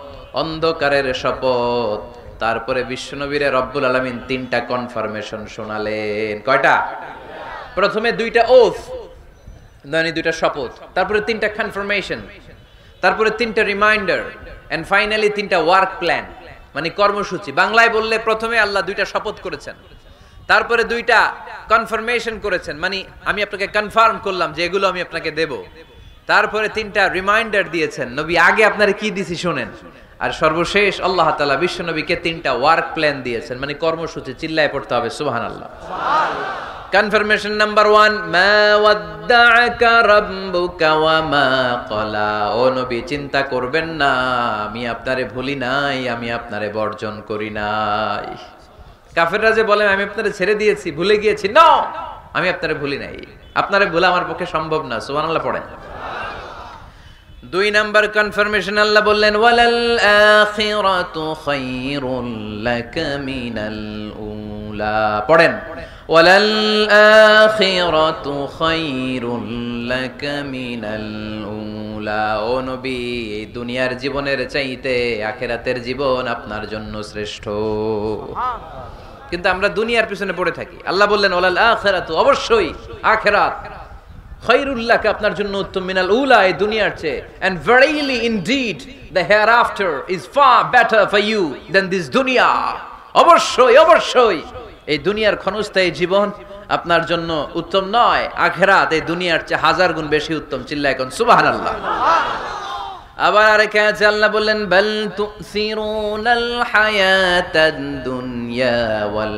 অন্ধকারের শপথ। তারপরে বিশ্বনবীর রব্বুল আলামিন তিনটা কনফার্মেশন শোনালেন। কয়টা? প্রথমে দুইটা ওথ, মানে দুইটা শপথ, তারপরে তিনটা কনফার্মেশন, তারপরে তিনটা রিমাইন্ডার, এন্ড ফাইনালি তিনটা ওয়ার্ক প্ল্যান, মানে কর্মসূচি। বাংলায় বললে প্রথমে আল্লাহ দুইটা শপথ করেছেন, তারপরে দুইটা কনফার্মেশন করেছেন, মানে আমি আপনাকে কনফার্ম করলাম যে এগুলো আমি আপনাকে দেব। তারপরে তিনটা রিমাইন্ডার দিয়েছেন, নবী আগে আপনারে কি দিছি শুনেন। আর সর্বশেষ আল্লাহ তাআলা বিশ্ব নবীকে তিনটা ওয়ার্ক প্ল্যান দিয়েছেন, মানে কর্মসূচি। চিল্লায় পড়তে হবে সুবহানাল্লাহ। কনফার্মেশন নাম্বার 1, মা ওয়াদ্দাআকা রাব্বুকা ওয়া মা ক্বালা। ও নবী চিন্তা করবেন না, আমি আপনারে ভুলি নাই, আমি আপনারে বর্জন করি নাই। কাফেররা যে বলে আমি আপনারে ছেড়ে দিয়েছি, ভুলে গিয়েছি, নো, আমি আপনারে ভুলি নাই, আপনারে ভুলা আমার পক্ষে সম্ভব না। সুবহানাল্লাহ পড়েন। 2 নাম্বার কনফার্মেশন আল্লাহ বললেন, ওয়ালাল আখিরাতু খায়রুল লাকা মিনাল উলা। পড়েন, ওয়ালাল আখিরাতু খায়রুল লাকা মিনাল উলা। ও নবী, এই দুনিয়ার জীবনের চাইতে আখিরাতের জীবন আপনার জন্য শ্রেষ্ঠ। কিন্তু আমরা দুনিয়ার পিছনে পড়ে থাকি। আল্লাহ বললেন, ওয়ালাল আখিরাতু, অবশ্যই আখিরাত, খায়রুল লাকা, আপনার জন্য উত্তম, মিনাল উলা, এই দুনিয়ার চেয়ে, and verily indeed the hereafter is far better for you than this dunya। অবশ্যই অবশ্যই এই দুনিয়ার ক্ষণস্থায়ী জীবন আপনার জন্য উত্তম নয়, আখিরাত এই দুনিয়ার চেয়ে 1000 গুণ বেশি উত্তম। চিল্লায় কোন সুবহানাল্লাহ। আবার আরেকটা আয়াতে আল্লাহ বললেন, বাল তুসিরুনাল হায়াতাদ দুনিয়া ওয়াল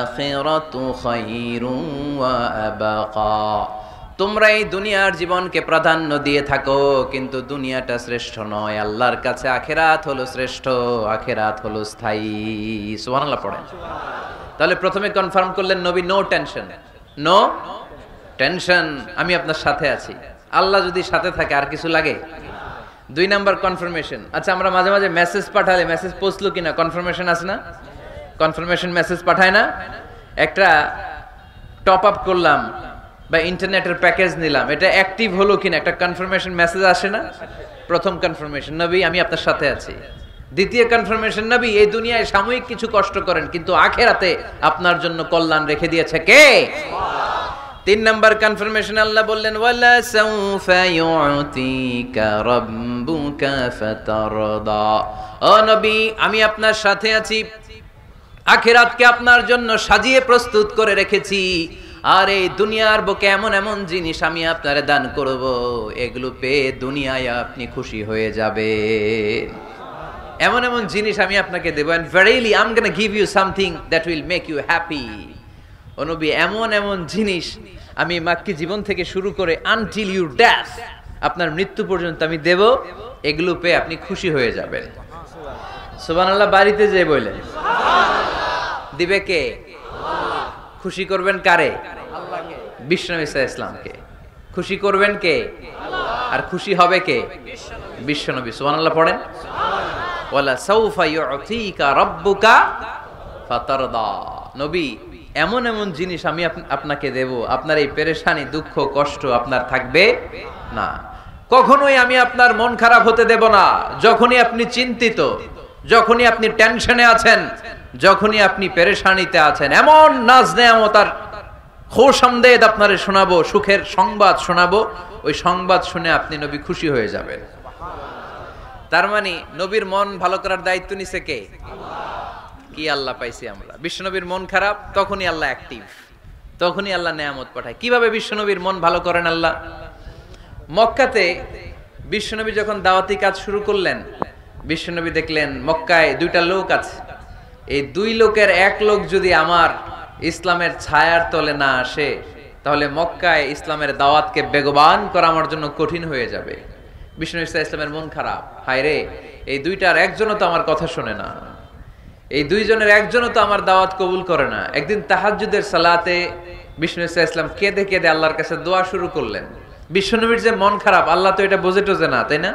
আখিরাতু খায়রুন ওয়া আবাকা। তোমরা এই দুনিয়ার জীবনকে প্রাধান্য দিয়ে থাকো, কিন্তু দুনিয়াটা শ্রেষ্ঠ নয়, আল্লাহর কাছে আখিরাত হলো শ্রেষ্ঠ, আখিরাত হলো স্থায়ী। সুবহানাল্লাহ পড়েন। তাহলে প্রথমে কনফার্ম করলেন নবী, নো টেনশন, নো টেনশন, আমি আপনার সাথে আছি। আল্লাহ যদি সাথে থাকে আর কিছু লাগে? 2 নাম্বার কনফার্মেশন। আচ্ছা, আমরা মাঝে মাঝে মেসেজ পাঠালে মেসেজ পৌঁছলো কিনা কনফার্মেশন আছে না? কনফার্মেশন মেসেজ পাঠায় না? একটা টপ আপ করলাম বা ইন্টারনেটের প্যাকেজ নিলাম, এটা অ্যাক্টিভ হলো কিনা একটা কনফার্মেশন মেসেজ আসে না? প্রথম কনফার্মেশন, নবী আমি আপনার সাথে আছি। দ্বিতীয় কনফার্মেশন, নবী এই দুনিয়ায় সাময়িক কিছু কষ্ট করেন, কিন্তু আখিরাতে আপনার জন্য কল্যাণ রেখে দিয়েছে কে? 3 নাম্বার কনফার্মেশন আল্লাহ বললেন, ওয়ালা সাউফা ইউতিকা রাব্বুকা ফাতারদা। ও নবী, আমি আপনার সাথে আছি, আখিরাতকে আপনার জন্য সাজিয়ে প্রস্তুত করে রেখেছি, আর এই দুনিয়ার বুকে এমন এমন জিনিস আমি আপনারে দান করব, এগুলো পেয়ে দুনিয়ায় আপনি খুশি হয়ে যাবেন। এমন এমন জিনিস আমি আপনাকে দেব, and verily I'm going to give you something that will make you happy। ও নবী, এমন এমন জিনিস আমি মাক্কি জীবন থেকে শুরু করে until your death, আপনার মৃত্যু পর্যন্ত আমি দেব, এগুলো পেয়ে আপনি খুশি হয়ে যাবেন। সুবহানাল্লাহ। বাড়িতে যে বললেন দিবে কে? খুশি করবেন কারে? আল্লাহকে, বিশ্বনবী সাল্লাল্লাহু আলাইহি ওয়াসাল্লামকে। খুশি করবেন কে? আর খুশি হবে কে? বিশ্বনবী। সুবহানাল্লাহ পড়েন। ওয়ালা সাউফা ইউতিকা রাব্বুকা ফাতারদা। নবী, এমন এমন জিনিস আমি আপনাকে দেব, আপনার এই পেরেশানি, দুঃখ, কষ্ট আপনার থাকবে না। কখনোই আমি আপনার মন খারাপ হতে দেব না। যখনই আপনি চিন্তিত, যখনই আপনি টেনশনে আছেন, যখনই আপনি পেরেশানিতে আছেন, এমন নাজ নেয়ামত আর খুশামদেদ আপনারে শোনাবো, সুখের সংবাদ শোনাবো, ওই সংবাদ শুনে আপনি নবী খুশি হয়ে যাবেন। তার মানে নবীর মন ভালো করার দায়িত্ব নিছে কে? কি আল্লাহ পাইছি আমরা। বিশ্বনবীর মন খারাপ, তখনই আল্লাহ অ্যাক্টিভ, তখনই আল্লাহ নেয়ামত পাঠায়। কিভাবে বিশ্বনবীর মন ভালো করেন আল্লাহ? মক্কাতে বিশ্বনবী যখন দাওয়াতি কাজ শুরু করলেন, বিশ্বনবী দেখলেন মক্কায় দুইটা লোক আছে, এই দুই লোকের এক লোক যদি আমার ইসলামের ছায়ার তলে না আসে, তাহলে মক্কায় ইসলামের দাওয়াতকে বেগবান করা আমার জন্য কঠিন হয়ে যাবে। বিশ্বনবী ইসলামের মন খারাপ, হায় রে, এই দুইটার একজনও তো আমার কথা শোনে না, এই দুইজনের একজনও তো আমার দাওয়াত কবুল করে না। একদিন তাহাজ্জুদের সালাতে বিষ্ণু ইসলাম কেঁদে কেঁদে আল্লাহর কাছে দোয়া শুরু করলেন। বিশ্বনবীর যে মন খারাপ, আল্লাহ তো এটা বোঝে টোঝে না, তাই না?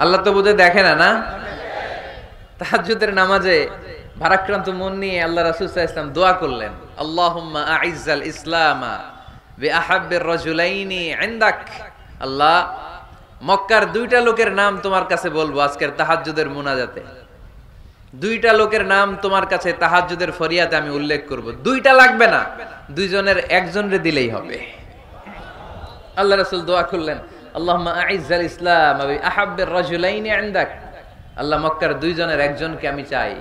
আল্লাহ তো বোঝে দেখে না, না? তাহাজ্জুদের নামাজে ভারাক্রান্ত মন নিয়ে আল্লাহ রাসূল সাল্লাল্লাহু আলাইহি ওয়াসাল্লাম দোয়া করলেন, আল্লাহুম্মা আইজ্জাল ইসলামা বিআহাব্বির রাজুলাইনি ইনদাক। আল্লাহ, মক্কার দুইটা লোকের নাম তোমার কাছে বলবো আজকের তাহাজ্জুদের মুনাজাতে, দুইটা লোকের নাম তোমার কাছে তাহাজ্জুদের ফরিয়াদে আমি উল্লেখ করব। দুইটা লাগবে না, দুইজনের একজনরে দিলেই হবে। আল্লাহ রাসূল দোয়া করলেন, আল্লাহুম্মা আইজ্জাল ইসলাম বিআহাব্বির রাজুলাইনি ইনদাক। আল্লাহ, মক্কার দুইজনের একজনকে আমি চাই,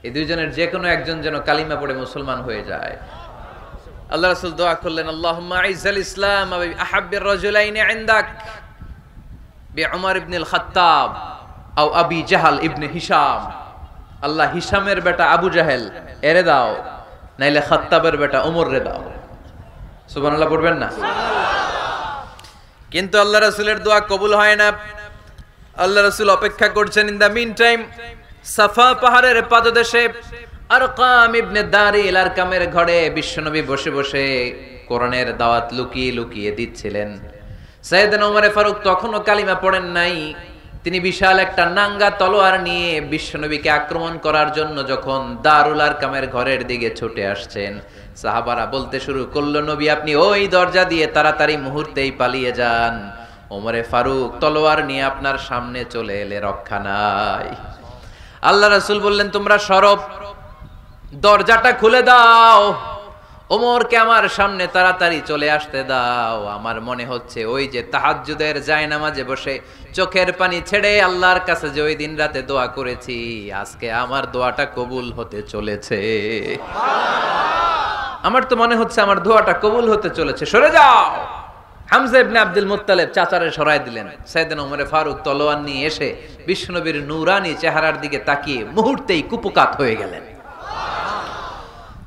এই দুইজনের যে কোনো একজন যেন কালিমা পড়ে মুসলমান হয়ে যায়। আল্লাহ রাসূল দোয়া করলেন, আল্লাহুম্মা আইজ্জাল ইসলাম বিআহাব্বির রাজুলাইনি ইনদাক বিউমর ইবনুল খাত্তাব আও আবি জাহল ইবনে হিশাম। আল্লাহ, হিশামের বেটা আবু জাহেল এরে দাও, নাইলে খাত্তাবের বেটা ওমর রে দাও। সুবহানাল্লাহ পড়বেন না? কিন্তু আল্লাহ রাসূলের দোয়া কবুল হয় না। আল্লাহ রাসূল অপেক্ষা করছেন। ইন দা মিন টাইম সাফা পাহাড়ের পাদদেশে আরকাম ইবনে দারিল আরকামের ঘরে বিশ্বনবী বসে বসে কোরআনের দাওয়াত লুকিয়ে লুকিয়ে দিচ্ছিলেন। সাইয়েদনা ওমর ফারুক তখনও কালিমা পড়েন নাই। তিনি বিশাল একটা নাঙ্গা তলোয়ার নিয়ে বিশ্বনবীকে আক্রমণ করার জন্য যখন দারুল আরকামের ঘরের দিকে ছুটে আসছেন, সাহাবারা বলতে শুরু করলো, নবী আপনি ওই দরজা দিয়ে তাড়াতাড়ি মুহূর্তেই পালিয়ে যান, ওমরে ফারুক তলোয়ার নিয়ে আপনার সামনে চলে এলে রক্ষা নাই। আল্লাহ রাসূল বললেন, তোমরা সরব, দরজাটা খুলে দাও, ওমরকে আমার সামনে তাড়াতাড়ি চলে আসতে দাও। আমার মনে হচ্ছে ওই যে তাহাজ্জুদের জায়নামাজে বসে চোখের পানি ছেড়ে আল্লাহর কাছে যে ওই দিন রাতে দোয়া করেছি, আজকে আমার দোয়াটা কবুল হতে চলেছে। আমার তো মনে হচ্ছে আমার দোয়াটা কবুল হতে চলেছে, সরে যাও। হামজা ইবনে আব্দুল মুত্তালিব চাচারে সরায় দিলেন। সাইয়েদনা ওমর ফারুক তলোয়ার নিয়ে এসে বিশ্বনবীর নূরানি চেহারার দিকে তাকিয়ে মুহূর্তেই কুপকাত হয়ে গেলেন।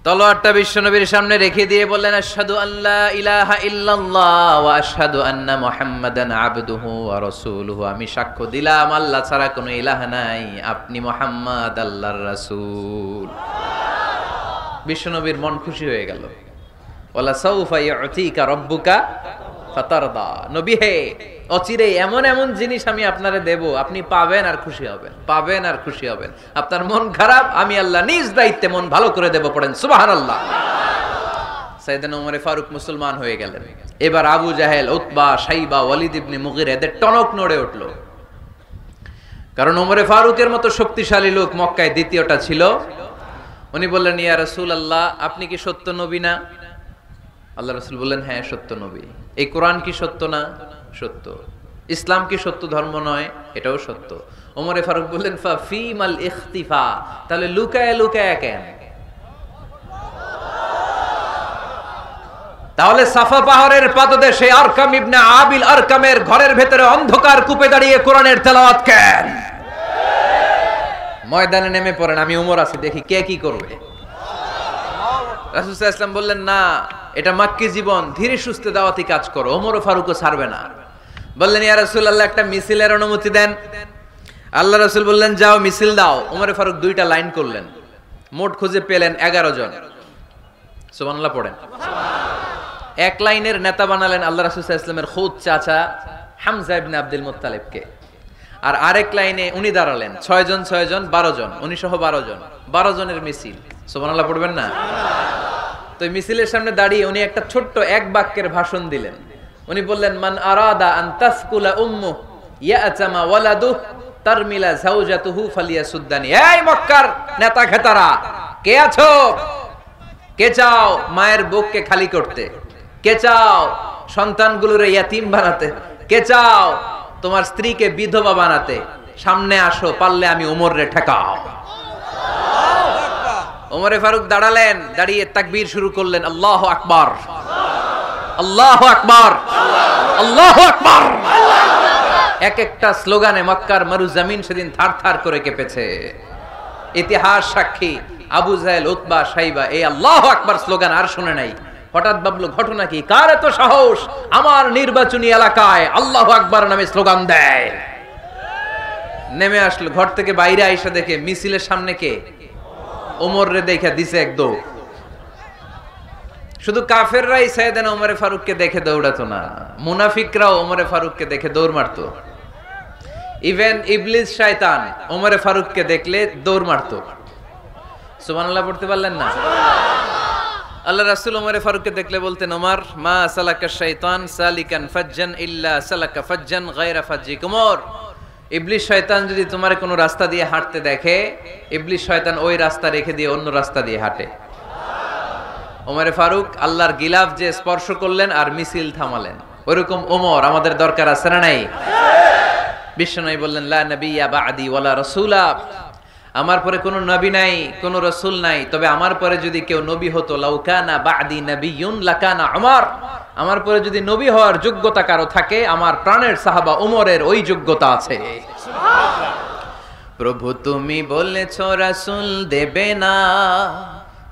তলোয়ারটা বিশ্বনবীর সামনে রেখে দিয়ে বললেন, আশহাদু আল্লা ইলাহা ইল্লাল্লাহ ওয়া আশহাদু আন্না মুহাম্মাদান আবদুহু ওয়া রাসূলুহু। আমি সাক্ষ্য দিলাম আল্লাহ ছাড়া কোনো ইলাহ নাই, আপনি মুহাম্মদ আল্লাহর রাসূল। বিশ্বনবীর মন খুশি হয়ে গেল। ওয়ালা সাউফা ইউতিকা রাব্বুকা ফাতারদা। নবী হে, অচিরে এমন এমন জিনিস আমি আপনারে দেব, আপনি পাবেন আর খুশি হবেন, পাবেন আর খুশি হবেন। আপনার মন খারাপ, আমি আল্লাহ নিজ দায়িত্বে মন ভালো করে দেব। পড়েন সুবহানাল্লাহ। সাইয়েদনা ওমর ফারুক মুসলমান হয়ে গেলেন। এবার আবু জাহেল, উতবা, শাইবা, ওয়ালিদ ইবনে মুগিরা এদের টনক নড়ে উঠল। কারণ ওমর ফারুকের মতো শক্তিশালী লোক মক্কায় দ্বিতীয়টা ছিল। উনি বললেন, ইয়া রাসূলুল্লাহ, আপনি কি সত্য নবী না? আল্লাহ রাসূল বললেন, হ্যাঁ সত্য নবী। এই কোরআন কি সত্য না? সত্য। ইসলাম কি সত্য ধর্ম নয়? এটাও সত্য। ওমরে ফারুক বললেন, ফা ফিমাল ইখতিফা, তাহলে লুকায় লুকায় কেন? তাহলে সাফা পাহাড়ের পাদদেশে আরকাম ইবনে আবিল আরকামের ঘরের ভেতরে অন্ধকার কূপে দাঁড়িয়ে কোরআনের তেলাওয়াত কেন? ময়দানে নেমে পড়েন, আমি ওমর আছি, দেখি কে কি করবে। রাসূল সাল্লাল্লাহু আলাইহি ওয়াসাল্লাম বললেন, না, এটা মাক্কি জীবন, ধীরে সুস্থে দাওয়াতি কাজ করো, ওমর ফারুকও ছাড়বে না। বললেন, ইয়া রাসূলুল্লাহ, একটা মিছিলের অনুমতি দেন। আল্লাহ রাসূল বললেন, যাও মিছিল দাও। ওমর ফারুক দুইটা লাইন করলেন, মোট খুঁজে পেলেন 11 জন। সুবহানাল্লাহ পড়েন। এক লাইনের নেতা বানালেন আল্লাহ রাসূল সাল্লাল্লাহু আলাইহি ওয়াসাল্লামের খুদ চাচা হামজা ইবনে আব্দুল মুত্তালিবকে। আর আরেক লাইনে উনি দাঁড়ালেন, 6 জন 6 জন 12 জন, উনি সহ 12 জন, 12 জনের মিছিল। সুবহানাল্লাহ পড়বেন না? তো মিছিলের সামনে দাঁড়িয়ে উনি একটা ছোট্ট এক বাক্যের ভাষণ দিলেন। উনি বললেন, মান আরাদা আন তাসকুলা উম্মু ইয়াতামা ওয়ালাদু তারমিলা যাওজাতুহু ফালিয়াসুদ্দানি। এই মক্কার নেতা খেতারা, কে আছো? কে চাও মায়ের বুককে খালি করতে? কে চাও সন্তানগুলোরে ইয়াতিম বানাতে? কে চাও তোমার স্ত্রীকে বিধবা বানাতে? সামনে আসো, পারলে আমি ওমর রে ঠেকাও। ওমরে ফারুক দাঁড়ালেন, দাঁড়িয়ে তাকবীর শুরু করলেন, আল্লাহু আকবার, আল্লাহু আকবার, আল্লাহু আকবার। এক একটা স্লোগানে মক্কার মরুজমিন সেদিন থারথার করে কেঁপেছে। ইতিহাস সাক্ষী, আবু জাহেল, উতবা, শাইবা এই আল্লাহু আকবার স্লোগান আর শুনে নাই। হঠাৎ ভাবলো ঘটনা কি, কার এত সাহস আমার নির্বাচনী এলাকায় আল্লাহু আকবার নামে স্লোগান দেয়। নেমে আসলো, ঘর থেকে বাইরে আইসা দেখে মিছিলের সামনে কে, ওমর রে দেখা দিছে এক দৌড়। শুধু কাফেররাই সাইয়েদনা ওমরে ফারুককে দেখে দৌড়াতো না, মুনাফিকরাও ওমরে ফারুককে দেখে দৌড় মারতো। ইভেন ইবলিস শয়তান ওমরে ফারুককে দেখলে দৌড় মারতো। সুবহানাল্লাহ পড়তে পারলেন না? আল্লাহ রাসূল ওমরে ফারুককে দেখলে বলতেন, ওমর মা সালাকা শাইতান সালিকান ফাজ্জান ইল্লা সালাকা ফাজ্জান গায়রা ফাজ্জিক। ওমর, ইবলিস শয়তান যদি তোমার কোনো রাস্তা দিয়ে হাঁটতে দেখে, ইবলিস শয়তান ওই রাস্তা রেখে দিয়ে অন্য রাস্তা দিয়ে হাঁটে। ওমরে ফারুক আল্লাহর গিলাফ যে স্পর্শ করলেন আর মিছিল থামালেন, ওরকম ওমর আমাদের দরকার আছে না নাই? বিশ্বনবী বললেন, লা নাবিয়্যা বা'দি ওয়ালা রাসূলা, আমার পরে কোনো নবী নাই, কোনো রাসূল নাই, তবে আমার পরে যদি কেউ নবী হতো, লাউ কানা বা'দি নাবিয়্যুন লাকানা উমর, আমার পরে যদি নবী হওয়ার যোগ্যতা কারো থাকে, আমার প্রাণের সাহাবা ওমরের ওই যোগ্যতা আছে। সুবহানাল্লাহ। প্রভু তুমি বলেছো রাসূল দেবে না,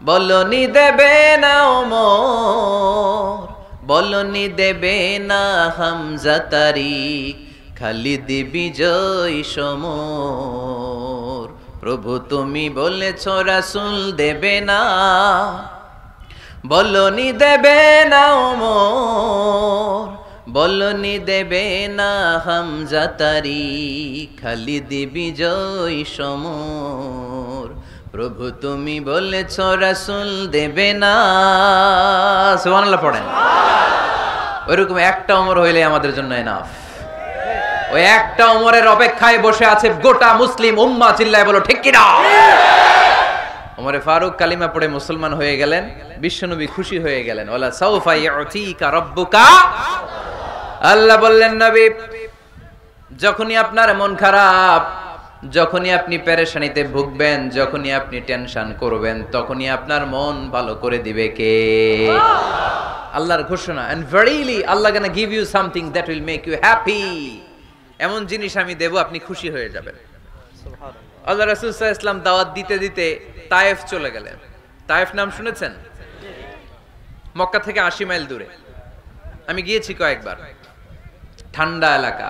বলনি দেবে না ওমর, বলনি দেবে না হামজা তারিক, খালিদ বিজয় সমর। প্রভু তুমি বলেছো রাসূল দেবে না, বলনি দেবে না ওমর, বলনি দেবে না হামজা তারিক, খালিদ বিজয় সমর। প্রভু তুমি বলেছো রাসূল দেবে না। সুবহানাল্লাহ পড়েন। ওইরকম একটা ওমর হইলে আমাদের জন্য এনাফ। ওই একটা ওমরের অপেক্ষায় বসে আছে গোটা মুসলিম উম্মাহ, চিল্লায় বলো ঠিক কি না? ওমরে ফারুক কালিমা পড়ে মুসলমান হয়ে গেলেন, বিশ্বনবী খুশি হয়ে গেলেন। ওয়ালা সাউফা ইউতিকা রাব্বুকা, আল্লাহ বললেন নবী, যখনই আপনার মন খারাপ, যখনই আপনি পেরেশানিতে ভুগবেন, যখনই আপনি টেনশন করবেন, তখনই আপনার মন ভালো করে দিবে কে? আল্লাহর ঘোষণা, and verily Allah gonna give you something that will make you happy, এমন জিনিস আমি দেব, আপনি খুশি হয়ে যাবেন। সুবহানাল্লাহ। আল্লাহ রাসূল সাল্লাল্লাহু আলাইহি ওয়াসাল্লাম দাওয়াত দিতে দিতে তায়েফ চলে গেলেন। তায়েফ নাম শুনেছেন? মক্কা থেকে 80 মাইল দূরে। আমি গিয়েছি কয়েকবার। ঠান্ডা এলাকা,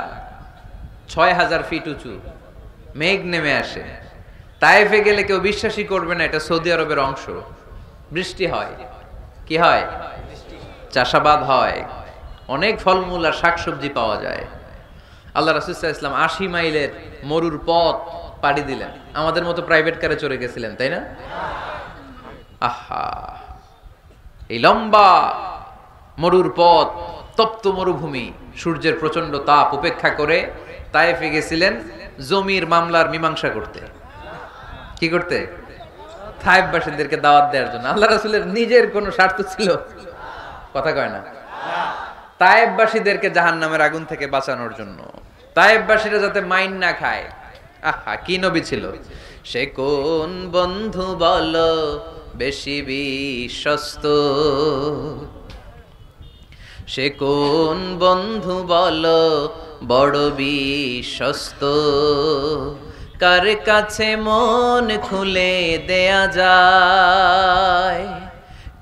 6000 ফিট উঁচু, মেঘ নেমে আসে। তায়েফে গেলে কেউ বিশ্বাসই করবে না এটা সৌদি আরবের অংশ। বৃষ্টি হয়, কি হয়? চাষাবাদ হয়, অনেক ফলমূল আর শাকসবজি পাওয়া যায়। আল্লাহ রাসূল সাল্লাল্লাহু আলাইহি ওয়াসাল্লাম 80 মাইলের মরুর পথ পাড়ি দিলেন। আমাদের মতো প্রাইভেট কারে চড়ে গেছিলেন, তাই না? আহা, এই লম্বা মরুর পথ, তপ্ত মরুভূমি, সূর্যের প্রচন্ড তাপ উপেক্ষা করে তায়েফে গেছিলেন জমির মামলার মীমাংসা করতে। কি করতে? তায়েফবাসীদেরকে দাওয়াত দেওয়ার জন্য। আল্লাহ রাসূলের নিজের কোনো স্বার্থ ছিল? কথা কয় না। তায়েফবাসীদেরকে জাহান্নামের আগুন থেকে বাঁচানোর জন্য, তায়েফবাসীরা যাতে মাইন না খায়। আহা, কি নবী ছিল সে! কোন বন্ধু বলো বেশি বিশ্বস্ত, সে কোন বন্ধু বলো বড় বিশ্বস্ত, কার কাছে মন খুলে দেয়া যায়,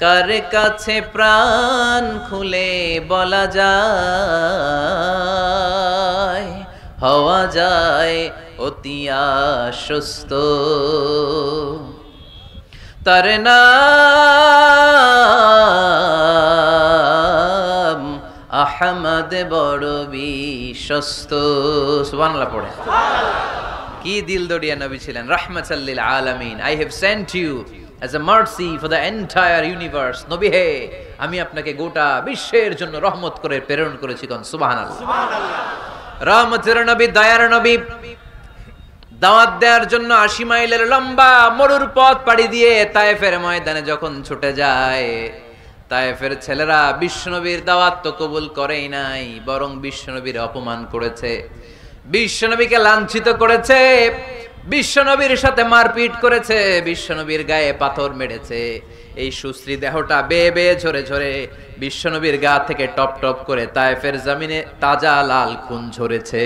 কার কাছে প্রাণ খুলে বলা যায়, হওয়া যায় অতি আশ্বস্ত। তার নাম আহমদ, বড় বিশ্বস্ত। সুবহানাল্লাহ পড়ে। কি দিল দরিয়া নবী ছিলেন, রাহমাতাল লিল আলামিন। I have sent you as a mercy for the entire universe. নবী হে, আমি আপনাকে গোটা বিশ্বের জন্য রহমত করে প্রেরণ করেছি। কোন সুবহানাল্লাহ। রহমতের নবী, দয়ার নবী, দাওয়াত দেওয়ার জন্য 80 মাইলের লম্বা মরুর পথ পাড়ি দিয়ে তায়েফের ময়দানে যখন ছুটে যায়, তায়েফের ছেলেরা বিশ্বনবীর দাওয়াত তো কবুল করেই নাই, বরং বিশ্বনবীর অপমান করেছে, বিশ্বনবীকে লাঞ্ছিত করেছে, বিশ্বনবীর সাথে মারপিট করেছে, বিশ্বনবীর গায়ে পাথর মেরেছে। এই সুশ্রী দেহটা বেয়ে বেয়ে ঝরে ঝরে বিশ্বনবীর গা থেকে টপ টপ করে তায়েফের জমিনে তাজা লাল খুন ঝরেছে।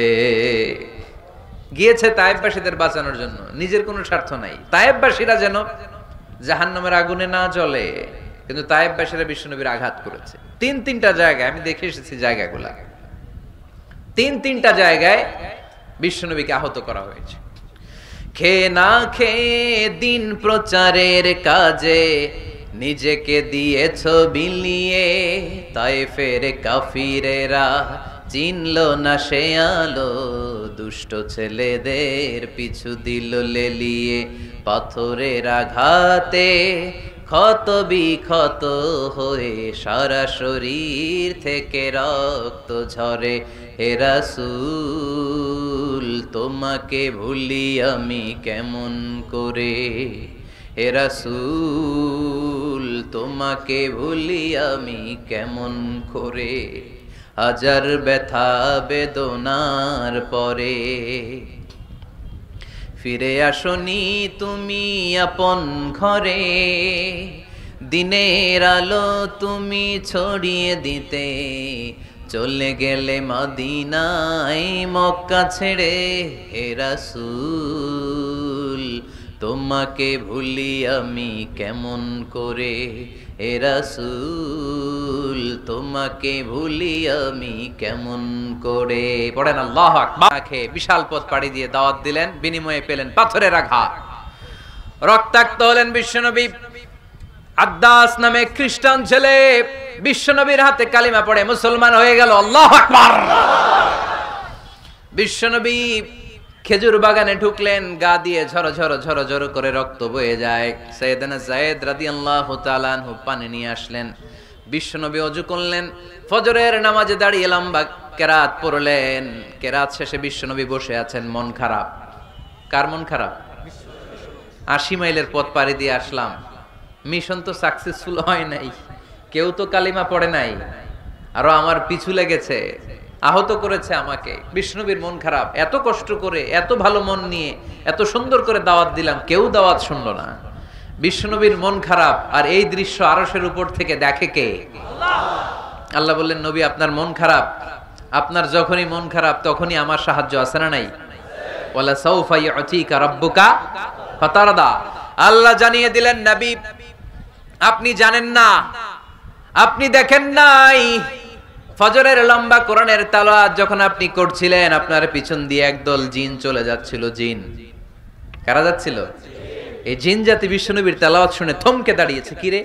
গিয়েছে তায়েফবাসীদের বাঁচানোর জন্য, নিজের কোনো স্বার্থ নাই। তায়েফবাসীরা যেন জাহান্নামের আগুনে না জ্বলে, কিন্তু তায়েফবাসীরা বিশ্বনবীর আঘাত করেছে। তিনটা জায়গায় আমি দেখে এসেছি, জায়গাগুলা তিনটা জায়গায় বিশ্বনবীকে আহত করা হয়েছে। খেয়ে না খেয়ে দিন প্রচারের কাজে নিজেকে দিয়েছ বিলিয়ে, তায়েফের কাফিরেরা চিনল না সে আলো, দুষ্ট ছেলেদের পিছু দিল লেলিয়ে। পাথরের আঘাতে ক্ষত বিক্ষত হয়ে সারা শরীর থেকে রক্ত ঝরে। হে রাসূল তোমাকে ভুলি আমি কেমন করে, হে রাসূল তোমাকে ভুলি আমি কেমন করে। হাজার ব্যথা বেদনার পরে ফিরে আসনি তুমি আপন ঘরে, দিনের আলো তুমি ছড়িয়ে দিতে চলে গেলে মদিনায় মক্কা ছেড়ে। হে রাসূল তোমাকে ভুলি আমি কেমন করে, হে রাসূল তোমাকে ভুলি আমি কেমন করে। পড়েন আল্লাহু আকবার। বিশাল পথ পাড়ি দিয়ে দাওয়াত দিলেন, বিনিময়ে পেলেন পাথরের আঘাত। রক্তাক্ত হলেন বিশ্বনবী। আদ্দাস নামে খ্রিস্টান ছেলে বিশ্বনবীর হাতে কালিমা পড়ে মুসলমান হয়ে গেল। আল্লাহু আকবার। বিশ্বনবী খেজুর বাগানে ঢুকলেন, গা দিয়ে ঝরো ঝরো ঝরো ঝরো করে রক্ত বয়ে যায়। সাইয়েদনা যায়েদ রাদিয়াল্লাহু তাআলা আনহু পানি নিয়ে আসলেন। বিশ্বনবী ওযু করলেন, ফজরের নামাজে দাঁড়িয়ে লম্বা কেরাত পড়লেন। কেরাত শেষে বিশ্বনবী বসে আছেন, মন খারাপ। কার মন খারাপ? 80 মাইলের পথ পাড়ি দিয়ে আসলাম, মিশন তো সাকসেসফুল হয় নাই, কেউ তো কালিমা পড়ে নাই, আরো আমার পিছু লেগেছে, আহত করেছে আমাকে। বিষ্ণুবীর মন খারাপ। এত কষ্ট করে, এত ভালো মন নিয়ে, এত সুন্দর করে দাওয়াত দিলাম, কেউ দাওয়াত শুনলো না। বিষ্ণুবীর মন খারাপ। আর এই দৃশ্য আরশের উপর থেকে দেখে কে? আল্লাহ বললেন, নবী আপনার মন খারাপ, আপনার যখনই মন খারাপ তখনই আমার সাহায্য আছে না নাই? ওয়ালা সাউফা ইউতিকা রাব্বুকা ফাতারদা। আল্লাহ জানিয়ে দিলেন, নবী আপনি জানেন না, আপনি দেখেন নাই, ফজরের লম্বা কোরআনের তেলাওয়াত যখন আপনি করছিলেন, আপনার পিছন দিয়ে একদল জিন চলে যাচ্ছিল। জিন কারা যাচ্ছিল? এই জিন জাতি বিশ্বনবীর তেলাওয়াত শুনে থমকে দাঁড়িয়েছে। কিরে,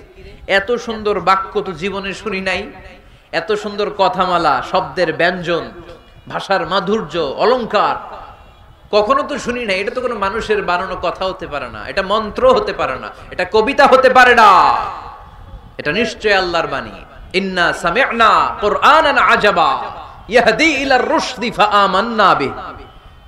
এত সুন্দর বাক্য তো জীবনে শুনি নাই, এত সুন্দর কথামালা, শব্দের ব্যঞ্জন, ভাষার মাধুর্য, অলংকার কখনো তো শুনি নাই। এটা তো কোনো মানুষের বানানো কথা হতে পারে না, এটা মন্ত্র হতে পারে না, এটা কবিতা হতে পারে না, এটা নিশ্চয় আল্লাহর বাণী। ইন্না সামি'না কুরআনান আজাবা ইয়াহদি ইলার রুশদি ফাআমান্না বিহি।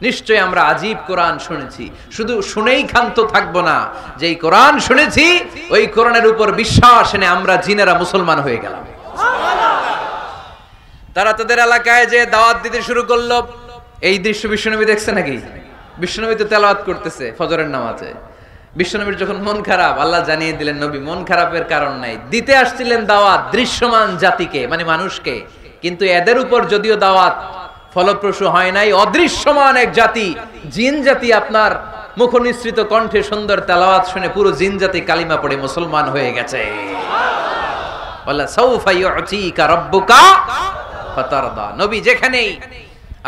নিশ্চয় আমরা আজীব কোরআন শুনেছি, শুধু শুনেই ক্ষান্ত থাকবো না, যেই কোরআন শুনেছি ওই কোরআনের উপর বিশ্বাস এনে আমরা জিনেরা মুসলমান হয়ে গেলাম। তারা তাদের এলাকায় যে দাওয়াত দিতে শুরু করলো। এই দৃশ্য বিশ্বনবী দেখছে নাকি? বিশ্বনবী তো তেলাওয়াত করতেছে ফজরের নামাজে। বিশ্বনবীর যখন মন খারাপ, আল্লাহ জানিয়ে দিলেন, নবী মন খারাপের কারণ নাই, দিতে আসছিলেন দাওয়াত দৃশ্যমান জাতিকে, মানে মানুষকে, কিন্তু এদের উপর যদিও দাওয়াত ফলপ্রসূ হয় নাই, অদৃশ্যমান এক জাতি, জিন জাতি আপনার মুখনিসৃত কণ্ঠে সুন্দর তেলাওয়াত শুনে পুরো জিন জাতি কালিমা পড়ে মুসলমান হয়ে গেছে। ওয়ালা সাউফা ইউতিকা রাব্বুকা ফাতারদা। নবী যেখানেই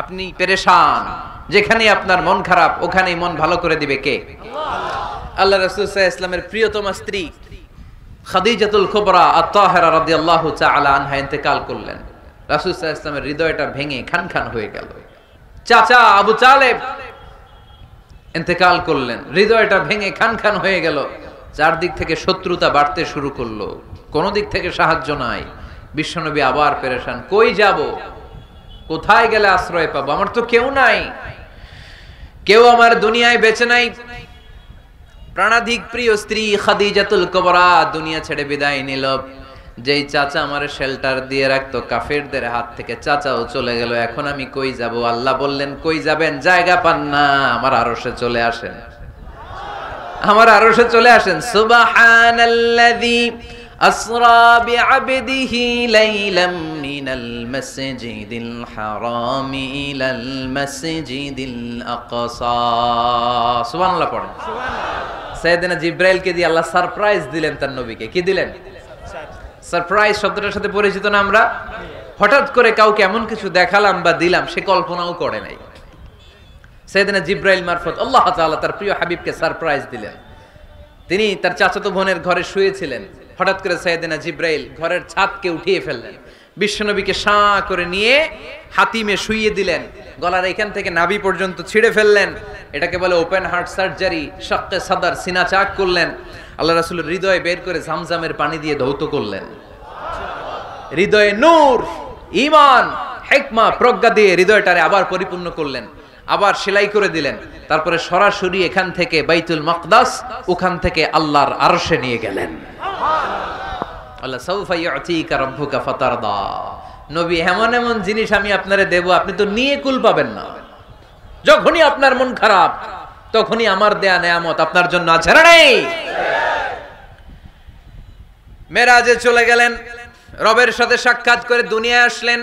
আপনি পেরেশান, যেখানে আপনার মন খারাপ, ওখানেই মন ভালো করে দিবে কে? আল্লাহ রাসূল সাল্লাল্লাহু আলাইহি ওয়াসাল্লামের প্রিয়তমা স্ত্রী খাদিজাতুল কুবরা আত-তাহিরা রাদিয়াল্লাহু তাআলা আনহা ইন্তেকাল করলেন। রাসূল সাল্লাল্লাহু আলাইহি ওয়াসাল্লামের হৃদয়টা ভেঙে খান খান হয়ে গেল। চাচা আবু তালেব ইন্তেকাল করলেন, হৃদয়টা ভেঙে খান খান হয়ে গেল। চারদিক থেকে শত্রুতা বাড়তে শুরু করলো, কোনো দিক থেকে সাহায্য নাই। বিশ্বনবী আবার পেরেশান, কই যাব, কোথায় গেলে আশ্রয় পাবো? আমার তো কেউ নাই, কেউ আমার দুনিয়ায় বেঁচে নাই। প্রাণাধিক প্রিয় স্ত্রী খাদিজাতুল কুবরা দুনিয়া ছেড়ে বিদায় নিল। যেই চাচা আমারে শেল্টার দিয়ে রাখতো কাফেরদের হাত থেকে, চাচাও চলে গেল, এখন আমি কই যাব? আল্লাহ বললেন, কই যাবেন? জায়গা পান না, আমার আরশে চলে আসেন, আমার আরশে চলে আসেন। সুবহানাল্লাযী আসরা বিআবদিহি লাইলাম মিনাল মাসজিদিল হারামি ইলাল মাসজিদিল আকসা। সুবহানাল্লাহ পড়েন। সুবহানাল্লাহ। সাইয়েদনা জিবরাইলকে দিয়ে আল্লাহ সারপ্রাইজ দিলেন তার নবীকে। কি দিলেন? সারপ্রাইজ শব্দটার সাথে পরিচিত না আমরা? হঠাৎ করে কাউকে এমন কিছু দেখালাম বা দিলাম সে কল্পনাও করে নাই। সাইয়েদনা জিবরাইল মারফত আল্লাহ তাআলা তার প্রিয় হাবিবকে সারপ্রাইজ দিলেন। তিনি তার চাচাতো বোনের ঘরে শুয়েছিলেন, হঠাৎ করে সাইয়েদনা জিবরাইল ঘরের ছাদকে উঠিয়ে ফেললেন, বিশ্বনবীকে শাঁ করে নিয়ে হাতিমে শুইয়ে দিলেন, গলার এখান থেকে নাভি পর্যন্ত ছিঁড়ে ফেললেন। এটাকে বলে ওপেন হার্ট সার্জারি, শাক্কে সাদার, সিনা চাক করলেন। আল্লাহ রাসূলের হৃদয়ে বের করে জামজামের পানি দিয়ে ধৌত করলেন। হৃদয়ে নূর, ঈমান, হিকমা, প্রজ্ঞা দিয়ে হৃদয়টারে আবার পরিপূর্ণ করলেন, আবার সেলাই করে দিলেন। তারপরে সরাসরি এখান থেকে বাইতুল মাকদাস, ওখান থেকে আল্লাহর আরশে নিয়ে গেলেন। আল্লাহ সাউফা ইউতিকা রাব্বুকা ফাতারদা। নবী, এমন এমন জিনিস আমি আপনারে দেব, আপনি তো নিয়ে কুল পাবেন না। যখনই আপনার মন খারাপ, তখনই আমার দেয়া নেয়ামত আপনার জন্য আছে না নেই? মেরাজে চলে গেলেন, রবের সাথে সাক্ষাৎ করে দুনিয়ায় আসলেন।